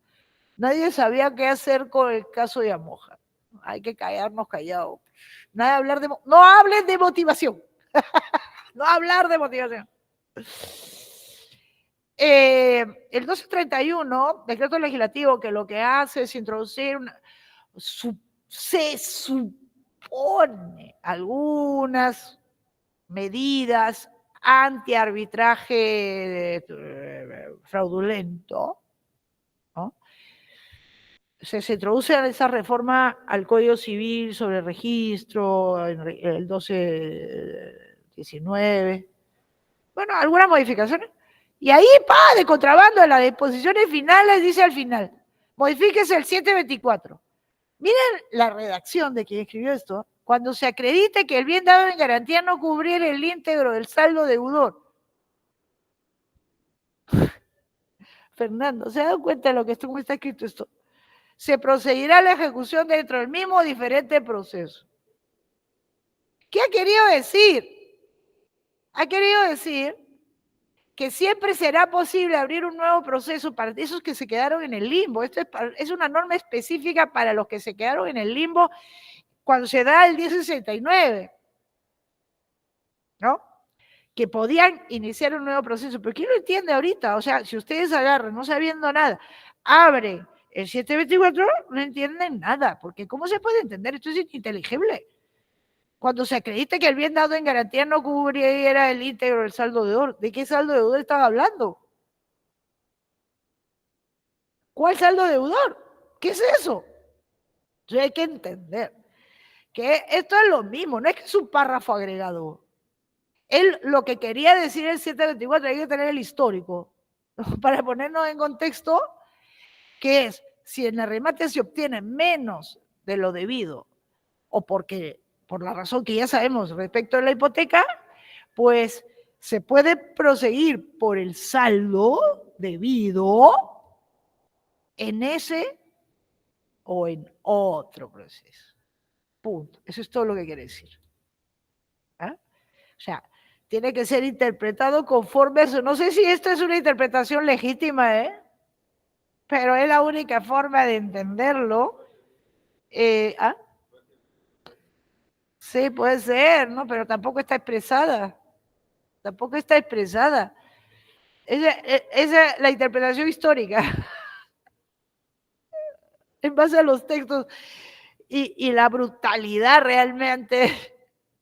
Nadie sabía qué hacer con el caso de Yamoja. Hay que callarnos callados. Nada de hablar de... No hablen de motivación. No hablar de motivación. El 1231, decreto legislativo, que lo que hace es introducir se supone algunas medidas anti-arbitraje fraudulento, ¿no? Se introduce esa reforma al Código Civil sobre registro, el 1219. Bueno, algunas modificaciones. Y ahí, de contrabando, en las disposiciones finales, dice al final, modifíquese el 724. Miren la redacción de quien escribió esto. Cuando se acredite que el bien dado en garantía no cubriera el íntegro del saldo deudor. Fernando, ¿se ha dado cuenta de lo que cómo está escrito esto? Se procederá a la ejecución dentro del mismo diferente proceso. ¿Qué ha querido decir? Ha querido decir que siempre será posible abrir un nuevo proceso para esos que se quedaron en el limbo. Esto es una norma específica para los que se quedaron en el limbo cuando se da el 1069, ¿no? Que podían iniciar un nuevo proceso. Pero ¿quién lo entiende ahorita? O sea, si ustedes agarran, no sabiendo nada, abren el 724, no entienden nada, porque ¿cómo se puede entender? Esto es ininteligible. Cuando se acredite que el bien dado en garantía no cubriera el íntegro del saldo deudor, ¿de qué saldo deudor están hablando? ¿Cuál saldo deudor? ¿Qué es eso? Entonces hay que entender que esto es lo mismo, no es que es un párrafo agregado. Él lo que quería decir el 724, hay que tener el histórico, para ponernos en contexto, que es, si en el remate se obtiene menos de lo debido, o porque, por la razón que ya sabemos respecto a la hipoteca, pues se puede proseguir por el saldo debido en ese o en otro proceso. Punto. Eso es todo lo que quiere decir. ¿Ah? O sea, tiene que ser interpretado conforme a eso. No sé si esto es una interpretación legítima, pero es la única forma de entenderlo. ¿Ah? Sí, puede ser, ¿no? Pero tampoco está expresada. Tampoco está expresada. Esa es la interpretación histórica. En base a los textos. Y la brutalidad realmente,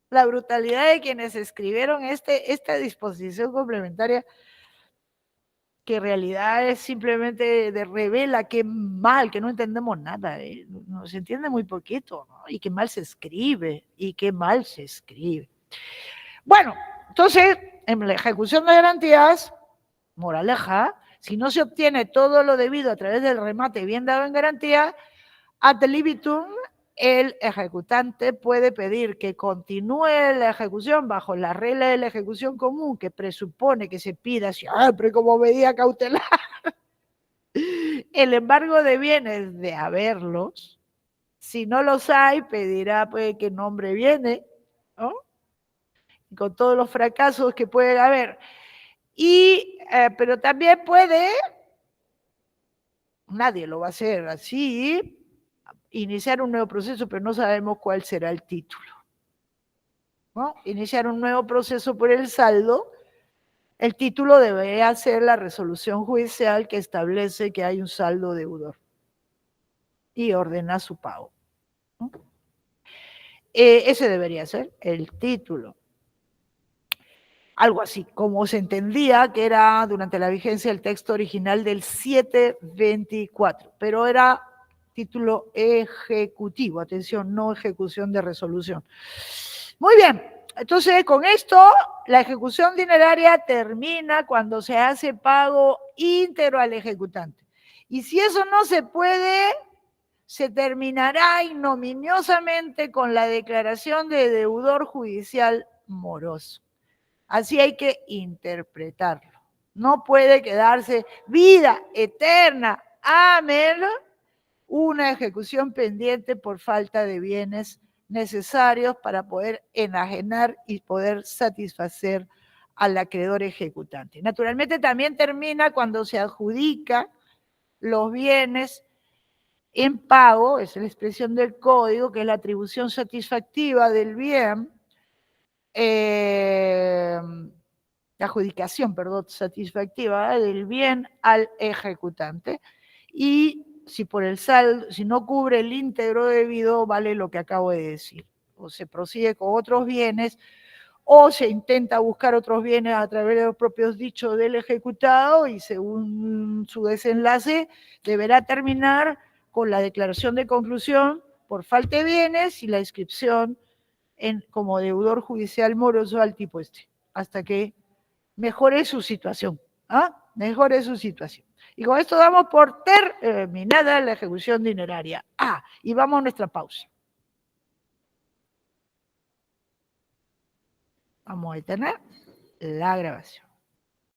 la brutalidad de quienes escribieron esta disposición complementaria, que en realidad es simplemente revela que mal, que no entendemos nada, se entiende muy poquito, ¿no? Y que mal se escribe, Bueno, entonces, en la ejecución de garantías, moraleja, si no se obtiene todo lo debido a través del remate bien dado en garantía, ad libitum, el ejecutante puede pedir que continúe la ejecución bajo la regla de la ejecución común, que presupone que se pida siempre como medida cautelar el embargo de bienes de haberlos. Si no los hay, pedirá pues, qué nombre viene, ¿no? Con todos los fracasos que pueden haber. Pero también puede, nadie lo va a hacer así, iniciar un nuevo proceso, pero no sabemos cuál será el título, ¿no? Iniciar un nuevo proceso por el saldo, el título debería ser la resolución judicial que establece que hay un saldo deudor y ordena su pago, ¿no? Ese debería ser el título. algo así, como se entendía que era durante la vigencia del texto original del 724, pero era título ejecutivo, atención, no ejecución de resolución. Muy bien, entonces con esto la ejecución dineraria termina cuando se hace pago íntegro al ejecutante. Y si eso no se puede, se terminará ignominiosamente con la declaración de deudor judicial moroso. Así hay que interpretarlo. No puede quedarse vida eterna, amén, una ejecución pendiente por falta de bienes necesarios para poder enajenar y poder satisfacer al acreedor ejecutante. Naturalmente también termina cuando se adjudica los bienes en pago, es la expresión del código, que es la atribución satisfactiva del bien, la adjudicación, perdón, satisfactiva del bien al ejecutante. Y si por el saldo, si no cubre el íntegro debido, vale lo que acabo de decir. O se prosigue con otros bienes, o se intenta buscar otros bienes a través de los propios dichos del ejecutado y según su desenlace deberá terminar con la declaración de conclusión por falta de bienes y la inscripción como deudor judicial moroso al tipo este, hasta que mejore su situación. ¿Ah? Mejore su situación. Y con esto damos por terminada la ejecución dineraria. Y vamos a nuestra pausa. Vamos a detener la grabación.